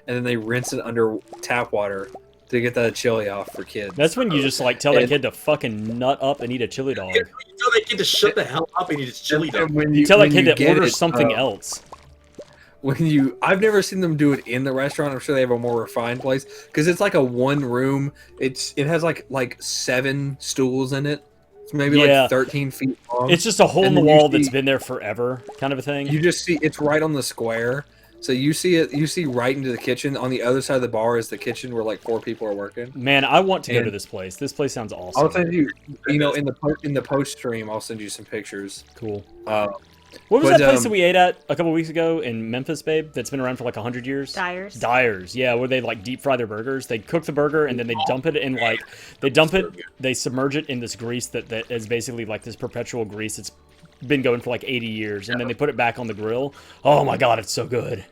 and then they rinse it under tap water to get that chili off for kids. That's when you just like tell that And- kid to fucking nut up and eat a chili dog. You tell that kid to shut the hell up and eat his chili dog. And when You tell that when kid you to get order it, something else. I've never seen them do it in the restaurant. I'm sure they have a more refined place because it's like a one room. It has like 7 stools in it. It's maybe Yeah. like 13 feet long. It's just a hole in And the then you wall that's see- been there forever, kind of a thing. You just see it's right on the square. So you see it. You see right into the kitchen. On the other side of the bar is the kitchen where like 4 people are working. Man, I want to go And- to this place. This place sounds awesome. I'll send you. You know, in the post stream, I'll send you some pictures. Cool. Uh, What was But, that place that we ate at a couple weeks ago in Memphis, babe? That's been around for like 100 years. Dyers. Dyers, yeah, where they like deep fry their burgers. They cook the burger and then they dump it in like they submerge it in this grease that is basically like this perpetual grease. It's been going for like 80 years, and then they put it back on the grill. Oh my god, it's so good.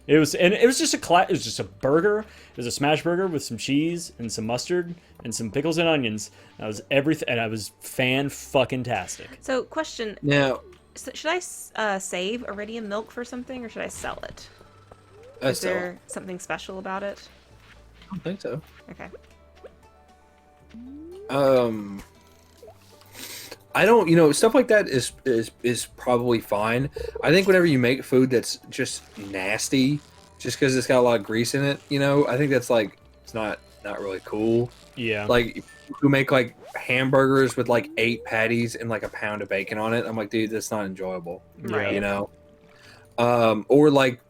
It was just a burger. It was a smash burger with some cheese and some mustard and some pickles and onions. That was everything, and I was fan-fucking-tastic. So, question: now, should I save iridium milk for something, or should I sell it? Is so, there something special about it? I don't think so. Okay. I don't, stuff like that is probably fine. I think whenever you make food that's just nasty, just because it's got a lot of grease in it, I think that's like it's not really cool. Yeah. Like who make like hamburgers with like 8 patties and like a pound of bacon on it. I'm like, dude, that's not enjoyable. Right. Or like,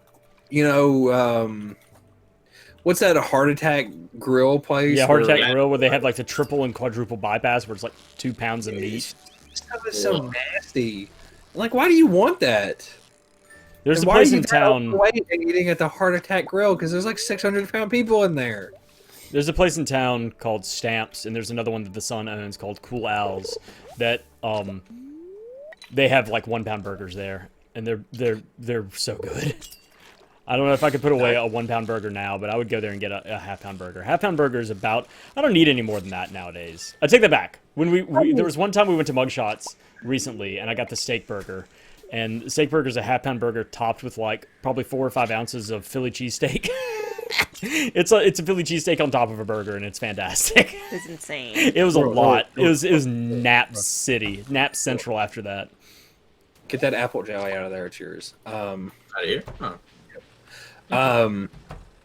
what's that? A heart attack grill place? Yeah, Heart where- Attack Grill, where they have like the triple and quadruple bypass, where it's like 2 pounds of meat. Stuff is so nasty. Like, why do you want that? There's And a why are place you in that town. overweight and eating at the Heart Attack Grill because there's like 600-pound people in there. There's a place in town called Stamps, and there's another one that the son owns called Cool Owls. That they have like 1 pound burgers there, and they're so good. I don't know if I could put away a 1 pound burger now, but I would go there and get a half-pound burger. Half-pound burger is about. I don't need any more than that nowadays. I take that back. When there was one time we went to Mugshots recently, and I got the steak burger. And the steak burger is a half-pound burger topped with like probably 4 or 5 ounces of Philly cheesesteak. It's a Philly cheesesteak on top of a burger, and it's fantastic. It's insane. It was a lot. It was Nap City, Nap Central after that. Get that apple jelly out of there. It's yours. Out of here? Huh.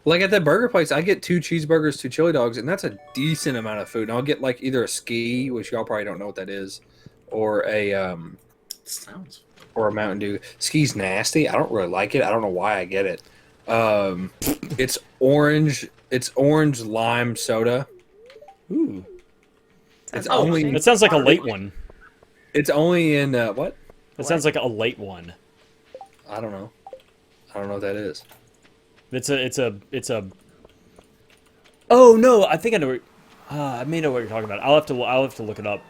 Like at that burger place, I get 2 cheeseburgers, 2 chili dogs, and that's a decent amount of food. And I'll get like either a ski, which y'all probably don't know what that is, or a Sounds. or a Mountain Dew. Ski's nasty. I don't really like it. I don't know why I get it. It's orange. It's orange lime soda. Ooh, Sounds It's only- interesting. that sounds like a late one. It's only in what? That sounds like a late one. I don't know. I don't know what that is. It's a. Oh no! I think I know. I may know what you're talking about. I'll have to look it up.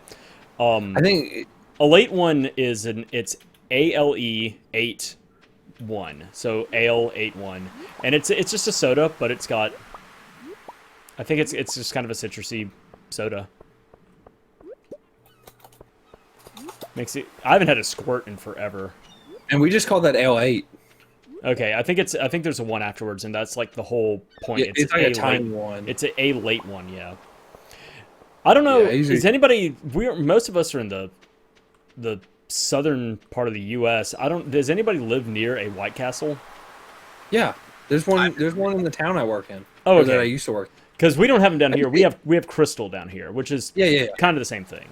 I think A late one is it's ALE 81. So Ale 81, and it's just a soda, but it's got. I think it's just kind of a citrusy soda. Makes it. I haven't had a squirt in forever. and we just call that L8. Okay, I think there's a one afterwards, and that's like the whole point. Yeah, it's like a late- tiny one. It's a late one, yeah. I don't know. Yeah, usually- Is anybody? Most of us are in the southern part of the U.S. Does anybody live near a White Castle? Yeah, there's one. There's one in the town I work in. Oh, or that I okay. used to work. Because we don't have them down here. We have Crystal down here, which is Yeah. kind of the same thing.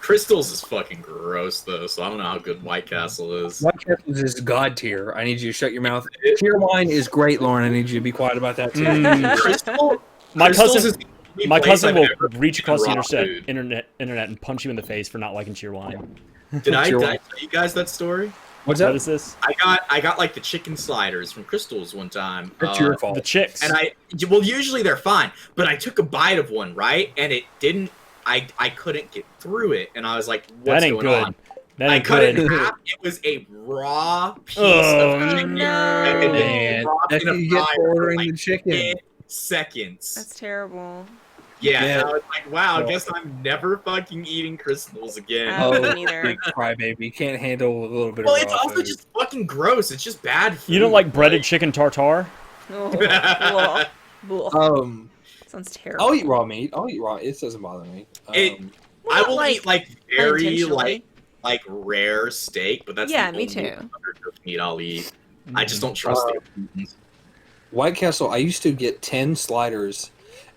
Crystals is fucking gross though, so I don't know how good White Castle is. White Castle is God tier. I need you to shut your mouth. Tier wine is great, Lauren. I need you to be quiet about that too. Crystal. My Crystals cousin- is the only My place cousin I've will ever reach across the raw food. internet and punch you in the face for not liking cheer wine. Did I Sure. tell you guys that story? What's What that? is this? I got like the chicken sliders from Crystals one time. That's your fault. The chicks. And usually they're fine, but I took a bite of one, right? And it didn't, I couldn't get through it. And I was like, what's that ain't going good. on? That I ain't cut it good. in half. It was a raw piece Oh, of chicken. no. And it Man, dropped that's in a what you get fryer for ordering like the chicken. 10 seconds. That's terrible. Yeah, Yeah. and I was like, wow, I Well- guess I'm never fucking eating Crystals again. Oh, Oh, me neither. big crybaby. Can't handle a little bit Well, of it's raw also food. just fucking gross. It's just bad food. You don't like breaded chicken tartare? Oh, ugh. Ugh. Sounds terrible. I'll eat raw meat. I'll eat raw. It doesn't bother me. It- Well, I not, will like, eat like very unintentionally. like rare steak, but that's Yeah, the me only too. undercooked meat I'll eat. I just don't trust it. White Castle. I used to get 10 sliders,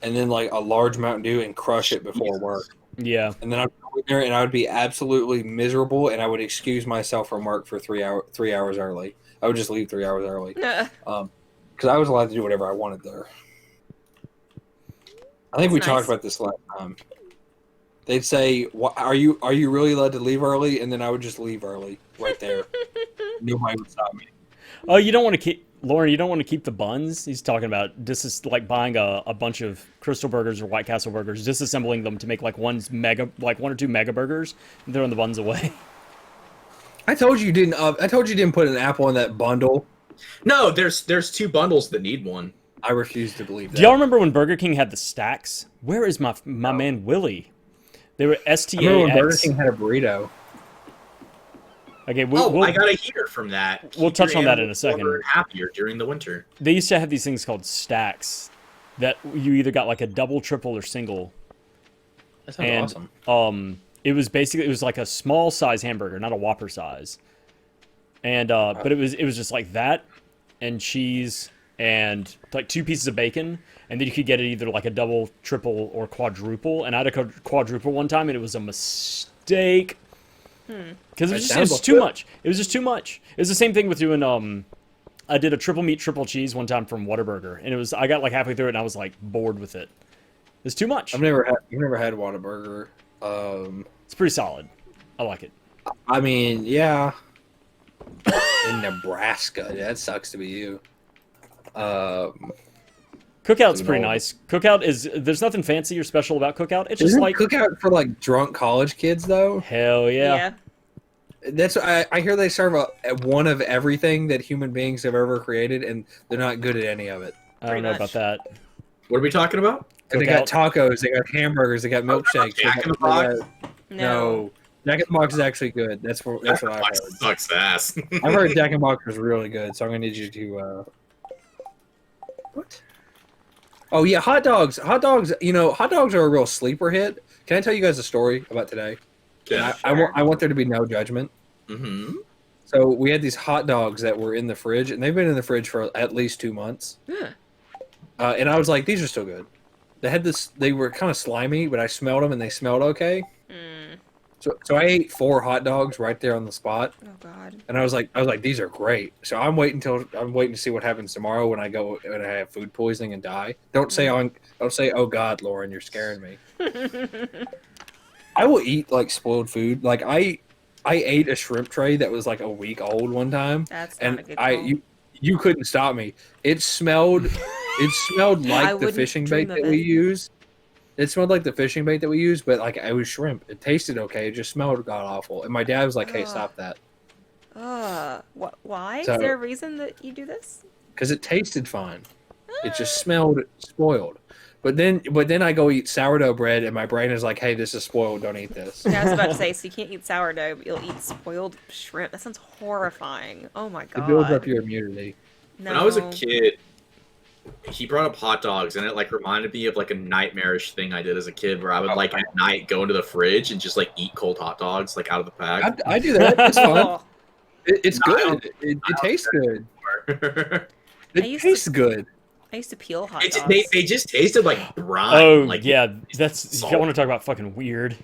and then like a large Mountain Dew and crush it before work. Yeah. And then I'd go in there and I would be absolutely miserable, and I would excuse myself from work for 3 hours early. I would just leave 3 hours early. Ugh. Because I was allowed to do whatever I wanted there. I think That's we nice. talked about this last time. They'd say, "Are you really allowed to leave early?" And then I would just leave early right there. Nobody would stop me. Oh, you don't want to keep Lauren. You don't want to keep the buns. He's talking about like buying a bunch of Crystal Burgers or White Castle burgers, disassembling them to make like one or two mega burgers, and throwing the buns away. I told you didn't. I told you didn't put an apple in that bundle. No, there's 2 bundles that need one. I refuse to believe that. Do y'all remember when Burger King had the stacks? Where is my man Willie? They were I remember when Burger STAX. King had a burrito. Okay, I got a heater from that. We'll Keep touch your on that in a animals second. warmer and happier during the winter. They used to have these things called stacks that you either got like a double, triple, or single. That sounds And awesome. it was like a small size hamburger, not a Whopper size. And but it was just like that and cheese and like 2 pieces of bacon, and then you could get it either like a double, triple, or quadruple. And I had a quadruple one time, and it was a mistake because it was just too much. It was just too much. It was the same thing with doing I did a triple meat, triple cheese one time from Whataburger, and I got like halfway through it, and I was like bored with it. It's too much. You've never had Whataburger. It's pretty solid. I like it. I mean, yeah. In Nebraska, that sucks to be you. Cookout's pretty nice. There's nothing fancy or special about Cookout. It's just Isn't like Cookout for like drunk college kids though? hell yeah. That's I hear they serve one of everything that human beings have ever created, and they're not good at any of it. I don't know Pretty about that. What are we talking about? They got tachos, they got hamburgers, they got milkshakes. Jack in the Box? No, Jack in the Box is actually good. That's what I've heard. Sucks ass. I've heard Jack in the Box was really good, so I'm gonna need you to. What? Oh yeah, hot dogs. Hot dogs. Hot dogs are a real sleeper hit. Can I tell you guys a story about today? Yeah. I want there to be no judgment. Mm-hmm. So we had these hot dogs that were in the fridge, and they've been in the fridge for at least 2 months. And I was like, these are still good. They were kind of slimy, but I smelled them, and they smelled okay. So I ate 4 hot dogs right there on the spot. Oh God. And I was like, these are great. So I'm waiting to see what happens tomorrow when I have food poisoning and die. Don't say, oh God, Lauren, you're scaring me. I will eat like spoiled food. Like I ate a shrimp tray that was like a week old one time. That's not and a good call. you couldn't stop me. It smelled like the fishing bait that we use. It smelled like the fishing bait that we use, but like it was shrimp. It tasted okay. It just smelled god awful. And my dad was like, "Hey, stop that." Why? So- Is there a reason that you do this? Because it tasted fine. It just smelled spoiled. But then I go eat sourdough bread, and my brain is like, "Hey, this is spoiled. Don't eat this." Yeah, I was about to say, so you can't eat sourdough, but you'll eat spoiled shrimp. That sounds horrifying. Oh my God. It builds up your immunity. No. When I was a kid, he brought up hot dogs, and it like reminded me of like a nightmarish thing I did as a kid, where I would like at night go into the fridge and just like eat cold hot dogs like out of the pack. I do that. It's fun. Oh, It's No, good. It tastes good. It used tastes good. I used to peel hot It dogs. just, they just tasted like brine. Oh like, yeah, that's salt. you want to talk about fucking weird.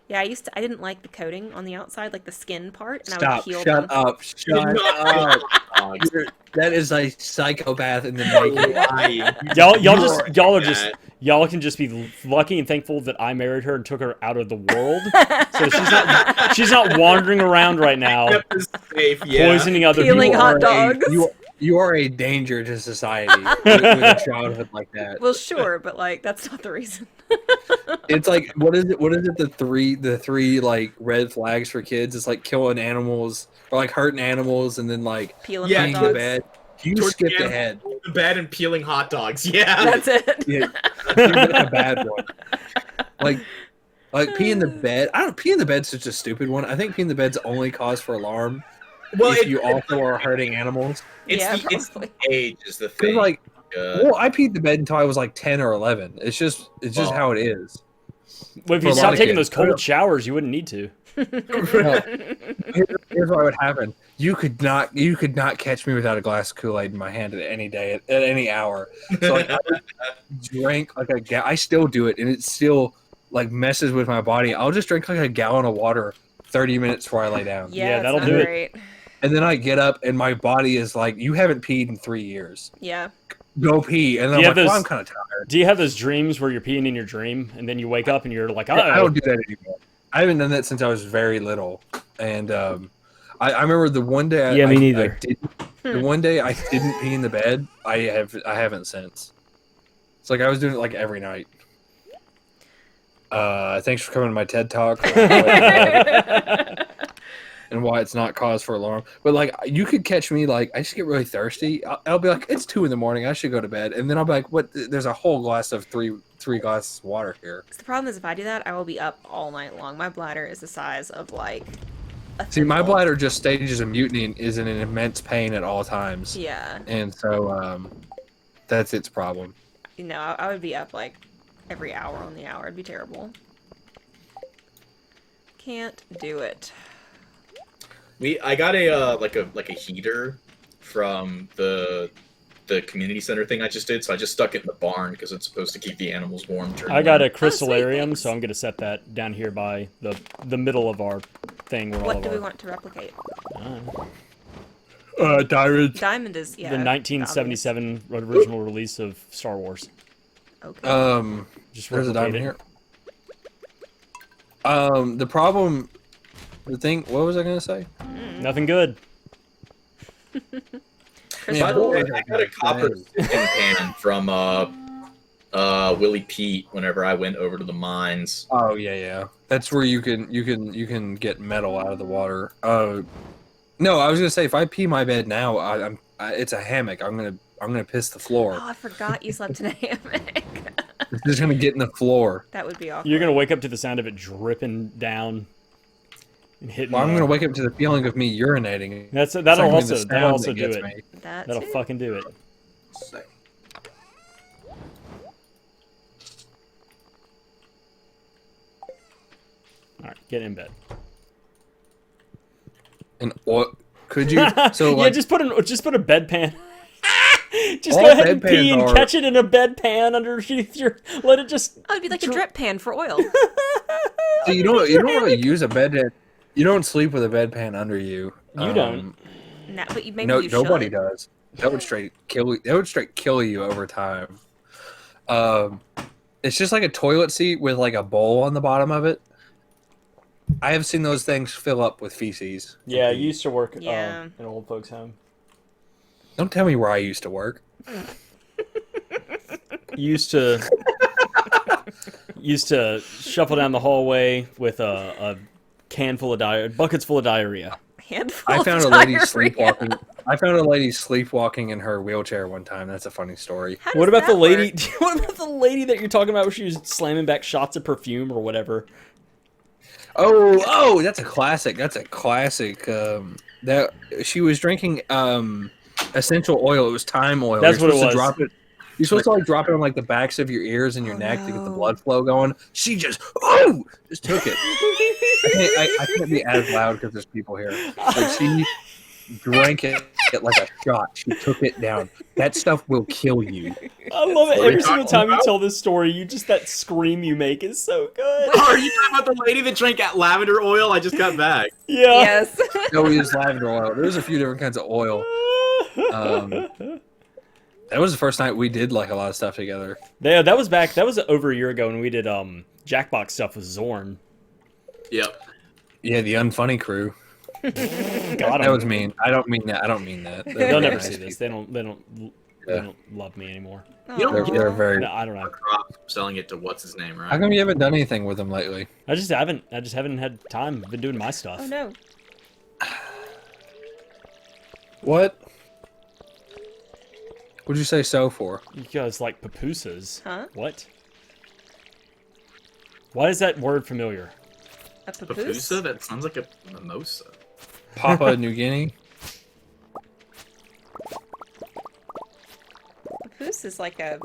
Yeah, I didn't like the coating on the outside, like the skin part, and I would Stop. peel Shut them. up. Shut up. dogs. That is a psychopath in the making. Y'all can just be lucky and thankful that I married her and took her out of the world. So she's not wandering around right now Kept us safe, yeah. poisoning other Peeling people. hot dogs. You are a danger to society with a childhood like that. Well, sure, but like that's not the reason. It's like what is it? The three like red flags for kids. It's like killing animals or like hurting animals and then like Peeling Yeah, hot peeing dogs. the bed. You Towards the skipped end, ahead. The bed and peeling hot dogs. Yeah. That's it. Yeah, that's a bad one. Like pee in the bed. Pee in the bed's such a stupid one. I think pee in the bed's only cause for alarm Well, if you also are hurting animals. Yeah, it's the probably. age is the 'Cause, thing. like, well, I peed the bed until I was like 10 or 11. It's just Well. how it is. Well, if For you a lot stopped of taking kids. those cold showers, you wouldn't need to. Here's what would happen. You could not catch me without a glass of Kool-Aid in my hand at any day, at any hour. So like, I would drink like I still do it, and it still like messes with my body. I'll just drink like a gallon of water 30 minutes before I lay down. Yeah, Yeah, that's that'll not do it. great. and then I get up and my body is like, you haven't peed in 3 years. Yeah. Go pee. And then Do you I'm like, have well, those- I'm kind of tired. Do you have those dreams where you're peeing in your dream and then you wake up and you're like, oh, I don't do that anymore. I haven't done that since I was very little. And I remember the one day Yeah, me I neither. the one day I didn't pee in the bed. I haven't since. It's like I was doing it like every night. Thanks for coming to my TED talk. And why it's not cause for alarm. But like you could catch me like I just get really thirsty. I'll be like, it's 2 in the morning. I should go to bed. And then I'll be like, what? There's a whole glass of three glasses of water here. The problem is if I do that, I will be up all night long. My bladder is the size of like a See, my thimble. bladder just stages a mutiny and is in an immense pain at all times. Yeah. And so that's its problem. You know, I would be up like every hour on the hour. It'd be terrible. Can't do it. I got a like a heater from the community center thing I just did, so I just stuck it in the barn because it's supposed to keep the animals warm. I got a sweet, crystallarium, thanks. so I'm gonna set that down here by the middle of our thing. Where all What of do we our, want to replicate? Diamond. Diamond is, yeah. the 1977 original release of Star Wars. Okay. Just There's a replicate diamond it. here. What was I gonna say? Nothing good. By the way, Crystal. I got a copper sifting pan from Willie Pete whenever I went over to the mines. Oh yeah. That's where you can get metal out of the water. No, I was gonna say if I pee my bed now, it's a hammock. I'm gonna piss the floor. Oh, I forgot you slept in a hammock. It's just gonna get in the floor. That would be awkward. You're gonna wake up to the sound of it dripping down and hitting. Well, I'm gonna wake up to the feeling of me urinating. That'll It's not gonna be also the that'll sound also that do gets it. me. That That'll too. fucking do it. All right, get in bed. And what could you? So yeah, like, just put a bedpan. Just All go ahead and pee bedpans and are- catch it in a bedpan underneath your. Let it just. Oh, it'd be like a drip pan for oil. so you don't really use a bed. You don't sleep with a bedpan under you. You don't. No, but maybe No, you nobody should. does. That would straight kill. That would straight kill you over time. It's just like a toilet seat with like a bowl on the bottom of it. I have seen those things fill up with feces. Yeah, you used to work Yeah. in an old folks' home. Don't tell me where I used to work. Used to shuffle down the hallway with a can full of buckets full of diarrhea. Handful I found of a lady diarrhea. sleepwalking. I found a lady sleepwalking in her wheelchair one time. That's a funny story. How does What about the that lady? work? What about the lady that you're talking about, where she was slamming back shots of perfume or whatever? Oh, that's a classic. That's a classic. That she was drinking essential oil. It was thyme oil. That's You're what it supposed to was. Drop it. You're supposed to like drop it on like the backs of your ears and your neck to get the no. blood flow going. She just just took it. I can't be as loud because there's people here. But she drank it like a shot. She took it down. That stuff will kill you. I love it. What are Every you single talking time you about? tell this story, that scream you make is so good. Oh, are you talking about the lady that drank lavender oil? I just got back. Yeah. Yes. No, we used lavender oil. There's a few different kinds of oil. That was the first night we did like a lot of stuff together. Yeah, that was back. That was over a year ago when we did Jackbox stuff with Zorn. Yep. Yeah, the unfunny crew. God, That was mean. I don't mean that. I don't mean that. They'll never Nice see this. people. They don't love me anymore. You don't They're very. No, I don't know. Crop selling it to what's his name, How right? come you haven't done anything with them lately? I just haven't had time. I've been doing my stuff. Oh no. What? What'd you say so for? Because like pupusas. Huh? What? Why is that word familiar? A papoose? Papusa? That sounds like a mimosa. Papua New Guinea? Papoose is like a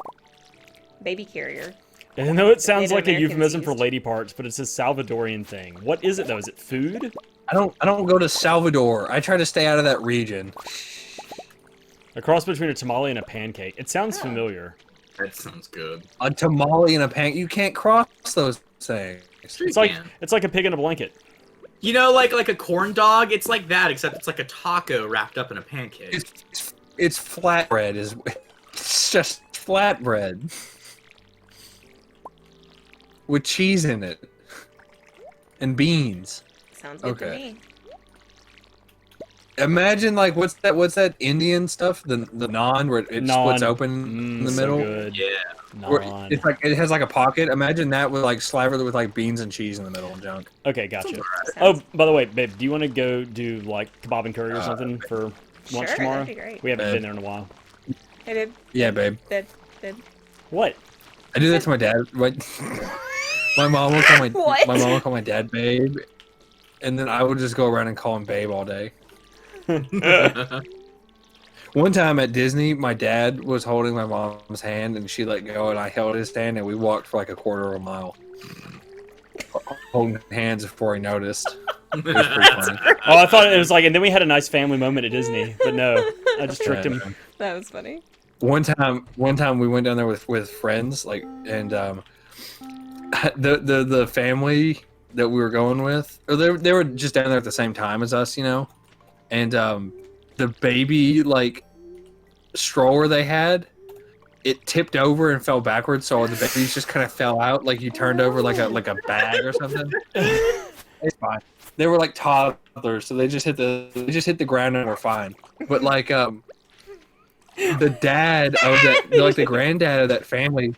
baby carrier. And I know it sounds Native like a Americans euphemism for used. lady parts, but it's a Salvadorian thing. What is it though? Is it food? I don't go to Salvador. I try to stay out of that region. A cross between a tamale and a pancake. It sounds familiar. That sounds good. A tamale and a pan. You can't cross those things. Sure It's you like can. it's like a pig in a blanket. You know, like a corn dog. It's like that, except it's like a taco wrapped up in a pancake. It's flatbread. It's just flatbread with cheese in it and beans. Sounds good to Okay. me. Imagine like what's that Indian stuff? The naan where it splits Naan. open in the middle. So good. Yeah. Where Naan. it's like it has like a pocket. Imagine that with like slathered with like beans and cheese in the middle and junk. Okay, gotcha. Sounds- Oh, by the way, babe, do you want to go do like kebab and curry or something for lunch Sure, tomorrow? that'd be great. We haven't Babe. been there in a while. Hey, babe. Yeah, babe. Babe. What? I do that to my dad. What? My mom will call my What? my mom will call my dad babe, and then I would just go around and call him babe all day. One time at Disney, my dad was holding my mom's hand, and she let go, and I held his hand, and we walked for like a quarter of a mile, holding hands before he noticed. It was pretty funny. Oh, I thought it was like, and then we had a nice family moment at Disney, but no, I just tricked him. That was funny. One time we went down there with friends, like, and the family that we were going with, or they were just down there at the same time as us, you know, and the baby like stroller they had, it tipped over and fell backwards, so the babies just kind of fell out, like you turned over like a bag or something. It's fine. They were like toddlers, so they just hit the ground and were fine. But like the dad of that, like the granddad of that family,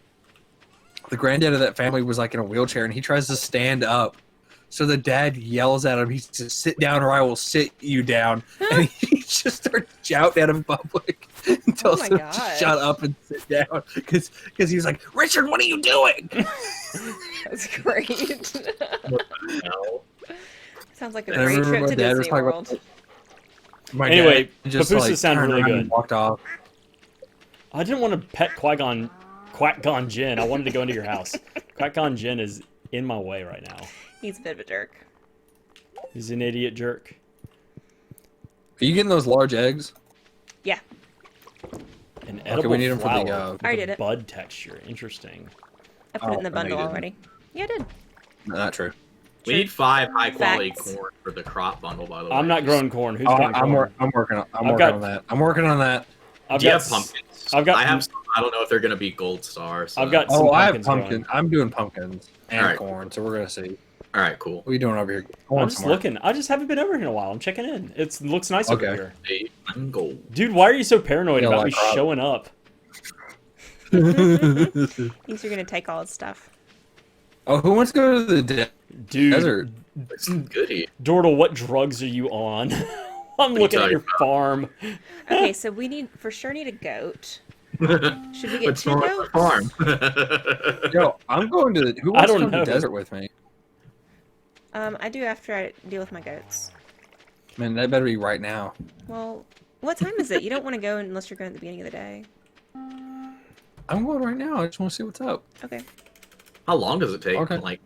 was like in a wheelchair, and he tries to stand up. So the dad yells at him, he says, "Sit down or I will sit you down." And he just starts shouting at him in public and tells my him to gosh. shut up and sit down. Because he was like, "Richard, what are you doing?" That's great. No. Sounds like a And I great remember trip my to dad was Disney talking World. about my Anyway, dad just Papoose like sound turned really around good. and walked off. I didn't want to pet Qui-Gon Jinn. I wanted to go into your house. Qui-Gon Jinn is in my way right now. He's a bit of a jerk. He's an idiot jerk. Are you getting those large eggs? Yeah. An edible we need 'em for the, flower with I a did it. bud texture. Interesting. I put it in the Oh, I know you bundle didn't. already. Yeah, I did. No, not true. We need 5 high quality Facts. corn for the crop bundle, by the way. I'm not growing corn. Who's Oh, growing corn? I'm working on got- on that. I'm working on that. I've Do you got have pumpkins? I've got- I have some. I don't know if they're gonna be gold stars. I've got some Oh, I have pumpkins pumpkin. growing. I'm doing pumpkins and Alright. corn, so we're gonna see. All right, cool. What are you doing over here? I'm just looking. I just haven't been over here in a while. I'm checking in. It looks nice over Okay. here. 8 and gold. Dude, why are you so paranoid Yeah, about like me Rob. showing up? Thinks you're gonna take all his stuff. Oh, who wants to go to the Dude, desert? It's goody. Dordle, what drugs are you on? I'm you looking at talking your about? farm. Okay, so we for sure need a goat. Should we get What's 2 wrong with goats? the farm? Yo, I'm going to. Who I wants to don't come to know. the desert with me? I do after I deal with my goats. Man, that better be right now. Well, what time is it? You don't want to go unless you're going at the beginning of the day. I'm going right now. I just want to see what's up. Okay. How long does it take Okay. to like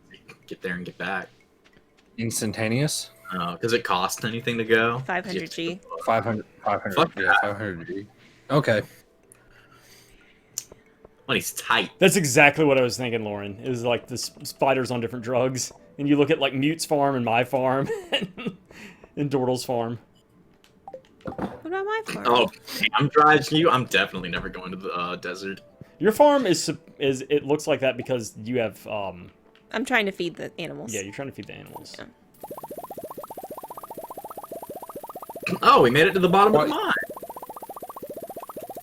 get there and get back? Instantaneous. Does it cost anything to go? 500 G. 500. Fuck Yeah, that. 500 G. Okay. Money's tight. That's exactly what I was thinking, Lauren. It was like the spiders on different drugs. And you look at like Mute's farm and my farm and Dordle's farm. What about my farm? Oh, Cam drives you. I'm definitely never going to the desert. Your farm is it looks like that because you have I'm trying to feed the animals. yeah, you're trying to feed the animals. Yeah. Oh, we made it to the bottom What? of the mine.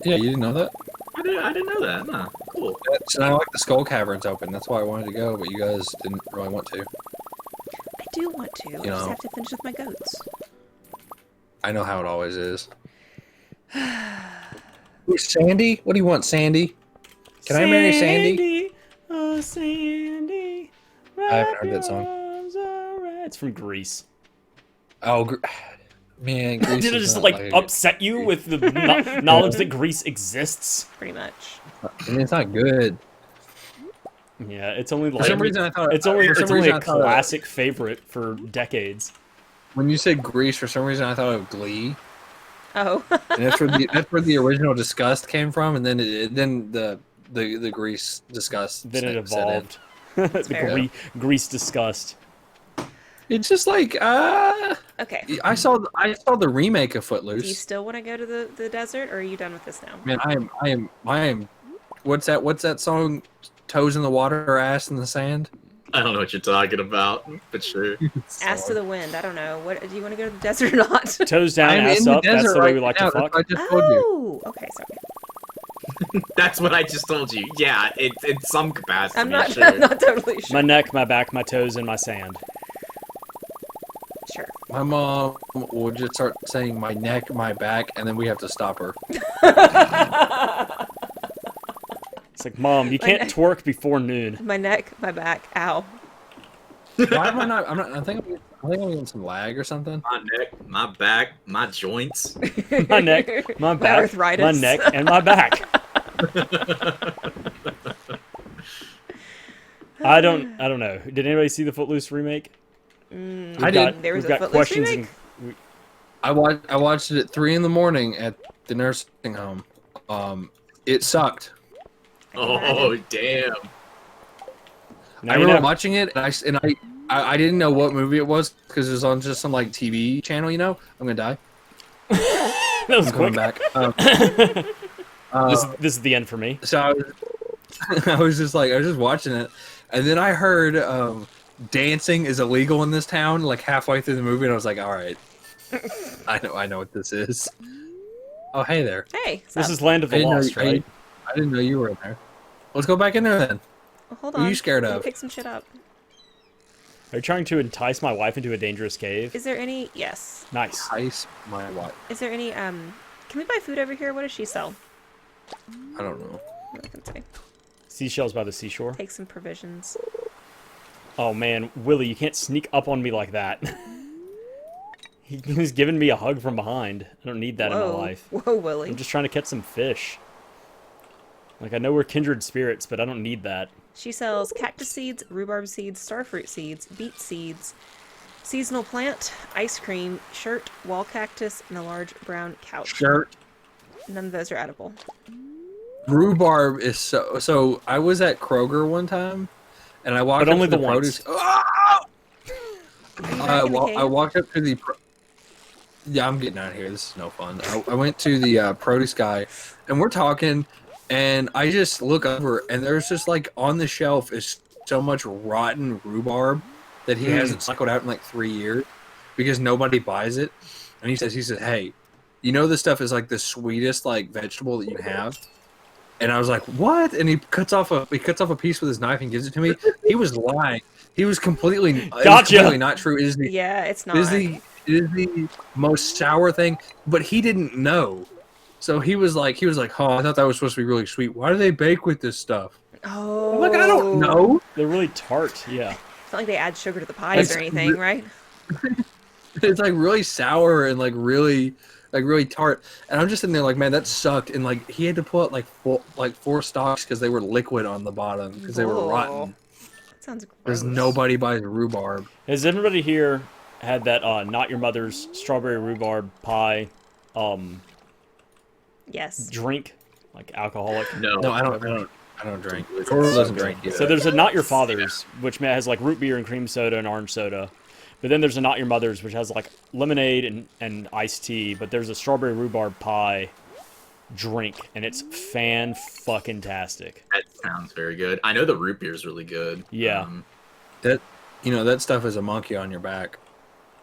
Yeah, you didn't know that? I didn't know that. Nah, cool. So I like the skull caverns open. That's why I wanted to go, but you guys didn't really want to. I do want to. I just know. have to finish with my goats. I know how it always is. Ooh, Sandy? What do you want, Sandy? Can I marry Sandy? Oh, Sandy. I haven't heard that song. It's from Greece. Oh, man. Grease Did it is just not like upset you with the knowledge that Greece exists? Pretty much. I mean, it's not good. Yeah, it's only For like some reason, I thought it's only for some it's only reason, a I thought classic favorite for decades. when you said Grease, for some reason, I thought of Glee, Oh. and that's where the original disgust came from, and then then the Grease disgust. Then it set in. evolved. The fair. Greece disgust. It's just like Okay. I saw the remake of Do you Footloose. still want to go to the desert, or are you done with this now? Man, I am. What's that song? Toes in the water, ass in the sand. I don't know what you're talking about, but sure. Ass to the wind. I don't know. What do you want to go to the desert or not? Toes down, I'm ass in the up. That's desert the way right we like now. to That's fuck. what I just told you. Oh, okay, sorry. That's what I just told you. Yeah, in some capacity. I'm not. Sure. I'm not totally sure. My neck, my back, my toes, and my sand. Sure. My mom will just start saying my neck, my back, and then we have to stop her. It's like, Mom, you can't twerk before noon. My neck, my back. Ow. Why am I not? I'm not. I think I'm getting some lag or something. My neck, my back, my joints. My neck, my back, arthritis. my neck, and my back. I don't know. Did anybody see the Footloose remake? I did. There was We've a got Footloose questions. remake? I watched it at 3 a.m. at the nursing home. It sucked. Oh, damn. Now I you remember know. watching it, and I didn't know what movie it was because it was on just some like TV channel. You know, I'm gonna die. That was I'm coming quick. back. This is the end for me. So I was just watching it, and then I heard dancing is illegal in this town. Like halfway through the movie, and I was like, all right, I know what this is. Oh, hey there. Hey. This sup? is Land of the Lost, right? I didn't know you were in there. Let's go back in there then. Well, hold What are on. you scared Let me of? pick some shit up. Are you trying to entice my wife into a dangerous cave? Is there any? Yes. Nice. Ice my wife. Is there any? Can we buy food over here? What does she sell? I don't know. I can say. Seashells by the seashore. Take some provisions. Oh man, Willie, you can't sneak up on me like that. He was giving me a hug from behind. I don't need that in my life. Whoa, Willie. I'm just trying to catch some fish. Like, I know we're kindred spirits, but I don't need that. She sells cactus seeds, rhubarb seeds, starfruit seeds, beet seeds, seasonal plant, ice cream, shirt, wall cactus, and a large brown couch. Shirt. None of those are edible. Rhubarb is so. So I was at Kroger one time, and I walked But up only to the produce. once. Back in the I cave? walked up to the. Yeah, I'm getting out of here. This is no fun. I went to the produce guy, and we're talking, and I just look over, and there's just like on the shelf is so much rotten rhubarb that he hasn't cycled out in like 3 years because nobody buys it. And he says, hey, you know this stuff is like the sweetest like vegetable that you can have. And I was like, what? And he cuts off a piece with his knife and gives it to me. He was lying. He was completely, it was Gotcha. completely not true. It is the, Yeah, it's not. it is the most sour thing, but he didn't know. So he was like, oh, I thought that was supposed to be really sweet. Why do they bake with this stuff? Oh. I'm like, I don't know. They're really tart, yeah. It's not like they add sugar to the pies or anything, right? It's like really sour and like really tart. And I'm just sitting there like, man, that sucked. And like he had to pull out like four stalks because they were liquid on the bottom because they were Whoa. rotten. That sounds gross. Because nobody buys rhubarb. Has everybody here had that Not Your Mother's strawberry rhubarb pie Yes. drink? Like alcoholic? No. No, I don't drink. Dordle doesn't drink either. So there's a Not Your Father's, which has like root beer and cream soda and orange soda. But then there's a Not Your Mother's, which has like lemonade and iced tea. But there's a strawberry rhubarb pie drink, and it's fan-fucking-tastic. That sounds very good. I know the root beer is really good. Yeah. That stuff is a monkey on your back.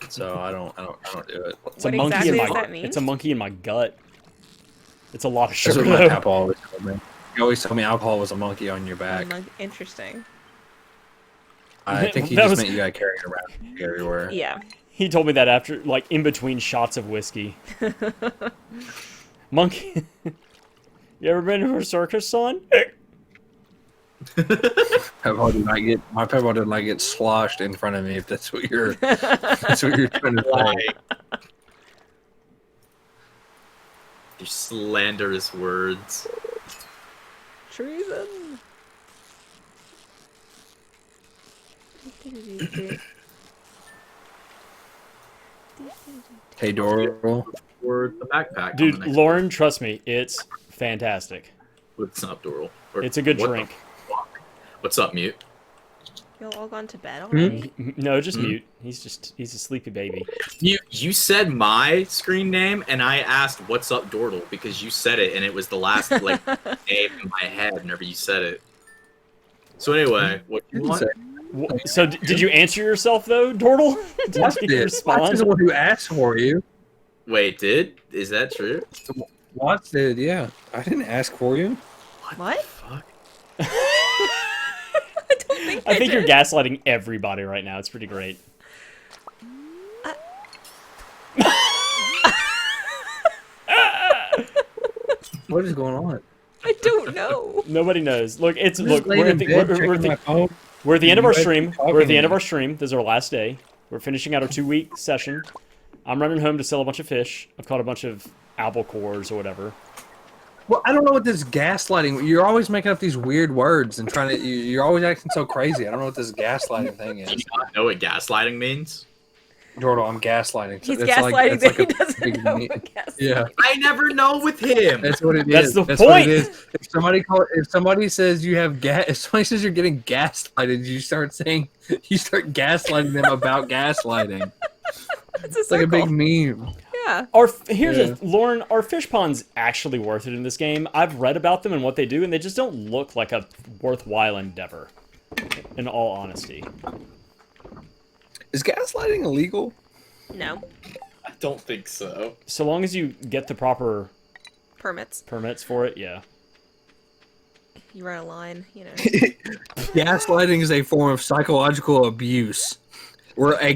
So I don't do it. It's What a monkey exactly in does my that mean? It's a monkey in my gut. It's a lot of That's sugar what my though. papa always told me. He always told me alcohol was a monkey on your back. Interesting. I think he That just was- meant you gotta carry it around everywhere. Yeah. He told me that after, like, in between shots of whiskey. Monkey. You ever been to a circus, son? My papa did not get sloshed in front of me. If that's what you're trying to say. Your slanderous words. Treason. Hey, Dordle. Or the backpack. Dude, on the next Lauren, trust me, it's fantastic. What's up, Doral? Or It's a good what the drink. fuck? What's up, Mute? y'all all gone to bed already? No, just mute. He's a sleepy baby. You said my screen name, and I asked, "What's up, Dordle?" Because you said it, and it was the last like name in my head whenever you said it. So anyway, what you want? So did you answer yourself though, Dordle? Watch Did you it. Watch is the respond? one who asked for you. Wait, is that true? Watch did, yeah. I didn't ask for you. What? Fuck. I don't think I think you're did. gaslighting everybody right now. It's pretty great. What is going on? I don't know. Nobody knows. Look, it's I'm look. just laying We're in at the, bed, we're, checking my phone. we're at the end of our You guys stream. keep talking We're at the to end of me. our stream. This is our last day. We're finishing out our 2-week session. I'm running home to sell a bunch of fish. I've caught a bunch of albacores or whatever. Well, I don't know what this gaslighting. You're always making up these weird words and trying to. You're always acting so crazy. I don't know what this gaslighting thing Do is. you not know what gaslighting means? Dordle, I'm gaslighting. He's It's gaslighting it's that he a doesn't big know me- what gaslighting Yeah, I never know with him. that's what it That's is. the What point. it is. If somebody says you have if somebody says you're getting gaslighted, you start gaslighting them about gaslighting. It's a It's like a big circle. meme. Yeah. Here's Yeah. Lauren. Are fish ponds actually worth it in this game? I've read about them and what they do, and they just don't look like a worthwhile endeavor. In all honesty, Is gaslighting illegal? No. I don't think so. so long as you get the proper Permits. permits for it, yeah. You run a line, you know. Gaslighting is a form of psychological abuse, where a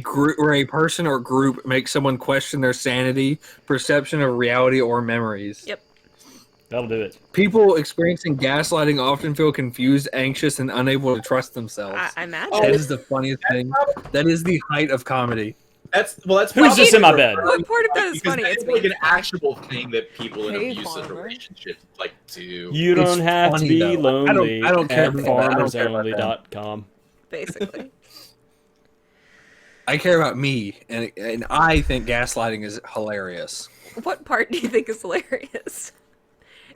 person or group makes someone question their sanity, perception of reality, or memories. Yep. That'll do it. People experiencing gaslighting often feel confused, anxious, and unable to trust themselves. I imagine. That is the funniest thing. That is the height of comedy. That's Who's probably this in my bed? What part of that is because funny? that It's is like me. an actual thing that people in Hey, abusive farmer. relationships like do. You It's don't have to funny, be though. lonely I don't care at about that. I don't care about that. farmersonly.com. Basically. I care about me, and I think gaslighting is hilarious. What part do you think is hilarious?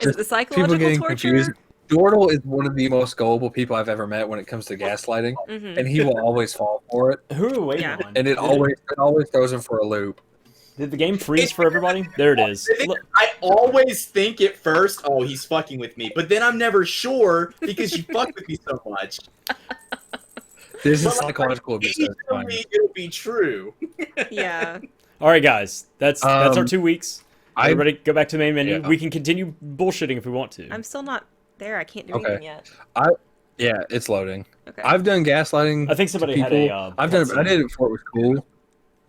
Is it the People psychological getting torture? confused. Dordle is one of the most gullible people I've ever met when it comes to gaslighting, Mhm. and he will always fall for it. Who are we waiting Yeah. on? And it always throws him for a loop. Did the game freeze for everybody? There it is. Look, I always think at first, oh, he's fucking with me, but then I'm never sure because you fuck with me so much. This is But, like, psychological abuse. Maybe That's fine. it'll be true. Yeah. all right, guys. That's our 2 weeks. I Everybody, go back to the main menu. Yeah. We can continue bullshitting if we want to. I'm still not there. I can't do Okay. anything yet. yeah, it's loading. Okay. I've done gaslighting. I think somebody to had a. people. I've done it. I cutscene. did it before it was cool.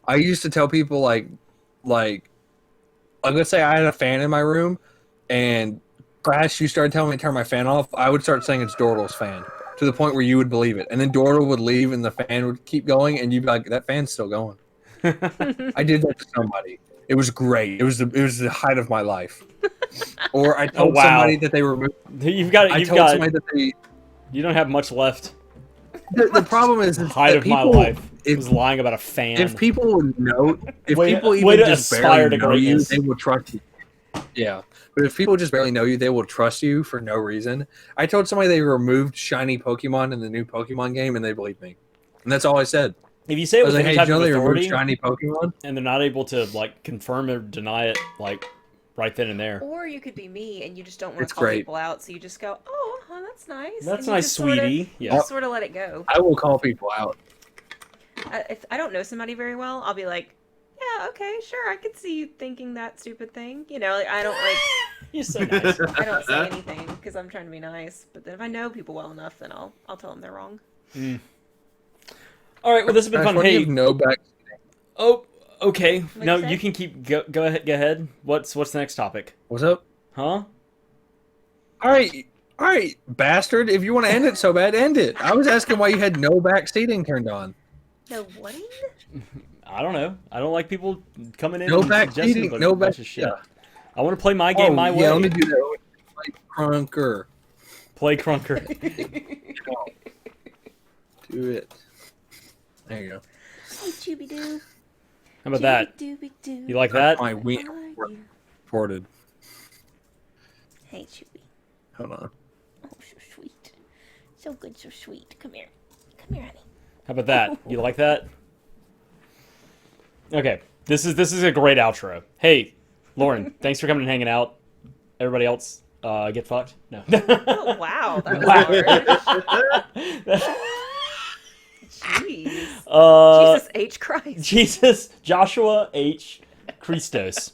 I used to tell people like, let's say I had a fan in my room, and Crash, you started telling me to turn my fan off. I would start saying it's Dordle's fan to the point where you would believe it, and then Dordle would leave, and the fan would keep going, and you'd be like, "That fan's still going." I did that to somebody. It was great. It was the height of my life. Or I told wow. somebody that they were. You've got. I You've told got. somebody that they. You don't have much left. The problem is Height that of my people- life. if- Was lying about a fan. If people would know, if Way- people way even to just aspire barely to know you, greatness. they will trust you. Yeah, but if people just barely know you, they will trust you for no reason. I told somebody they removed shiny Pokemon in the new Pokemon game, and they believed me. And that's all I said. if you say I it was with like, any "Hey, type did you know of they removed authority, shiny Pokemon?" and they're not able to like confirm or deny it, like right then and there. Or you could be me and you just don't want It's to call great. people out, so you just go, "Oh, that's nice." That's and you nice, just sorta- sweetie. You Yeah. just sort of let it go. I will call people out. If I don't know somebody very well, I'll be like, "Yeah, okay, sure, I could see you thinking that stupid thing." You know, like I don't like You're so nice. I don't say anything because I'm trying to be nice. But then if I know people well enough, then I'll tell them they're wrong. All right. Well, this has been Crash, fun. why do you Hey. have no back. Oh. Okay. What'd No, you say? you can keep. Go ahead. Go ahead. What's the next topic? What's up? Huh? All right, bastard. If you want to end it so bad, end it. I was asking why you had no back seating turned on. No, what? I don't know. I don't like people coming in. No and back suggesting seating. a No bunch back. of shit. Yeah. I want to play my game my way. Yeah, let me do that. Like Crunker. Play Crunker. Do it. There you go. Hey, Chooby Doo. How about that? Doo. You like that? My wiener How are you? reported. Hey, Chooby. Hold on. Oh, so sweet. So good, so sweet. Come here. Come here, honey. How about that? You like that? Okay. This is a great outro. Hey, Lauren, thanks for coming and hanging out. Everybody else, get fucked? No. Oh, wow, that was harsh. Jeez. Jesus H. Christ. Jesus Joshua H. Christos.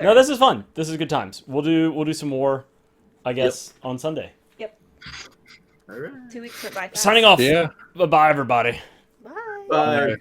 No, this is fun. This is good times. We'll do some more, I guess, on Sunday. Yep. All right. 2 weeks went by fast. Signing off. Yeah. Bye, everybody. Bye. Bye. Bye.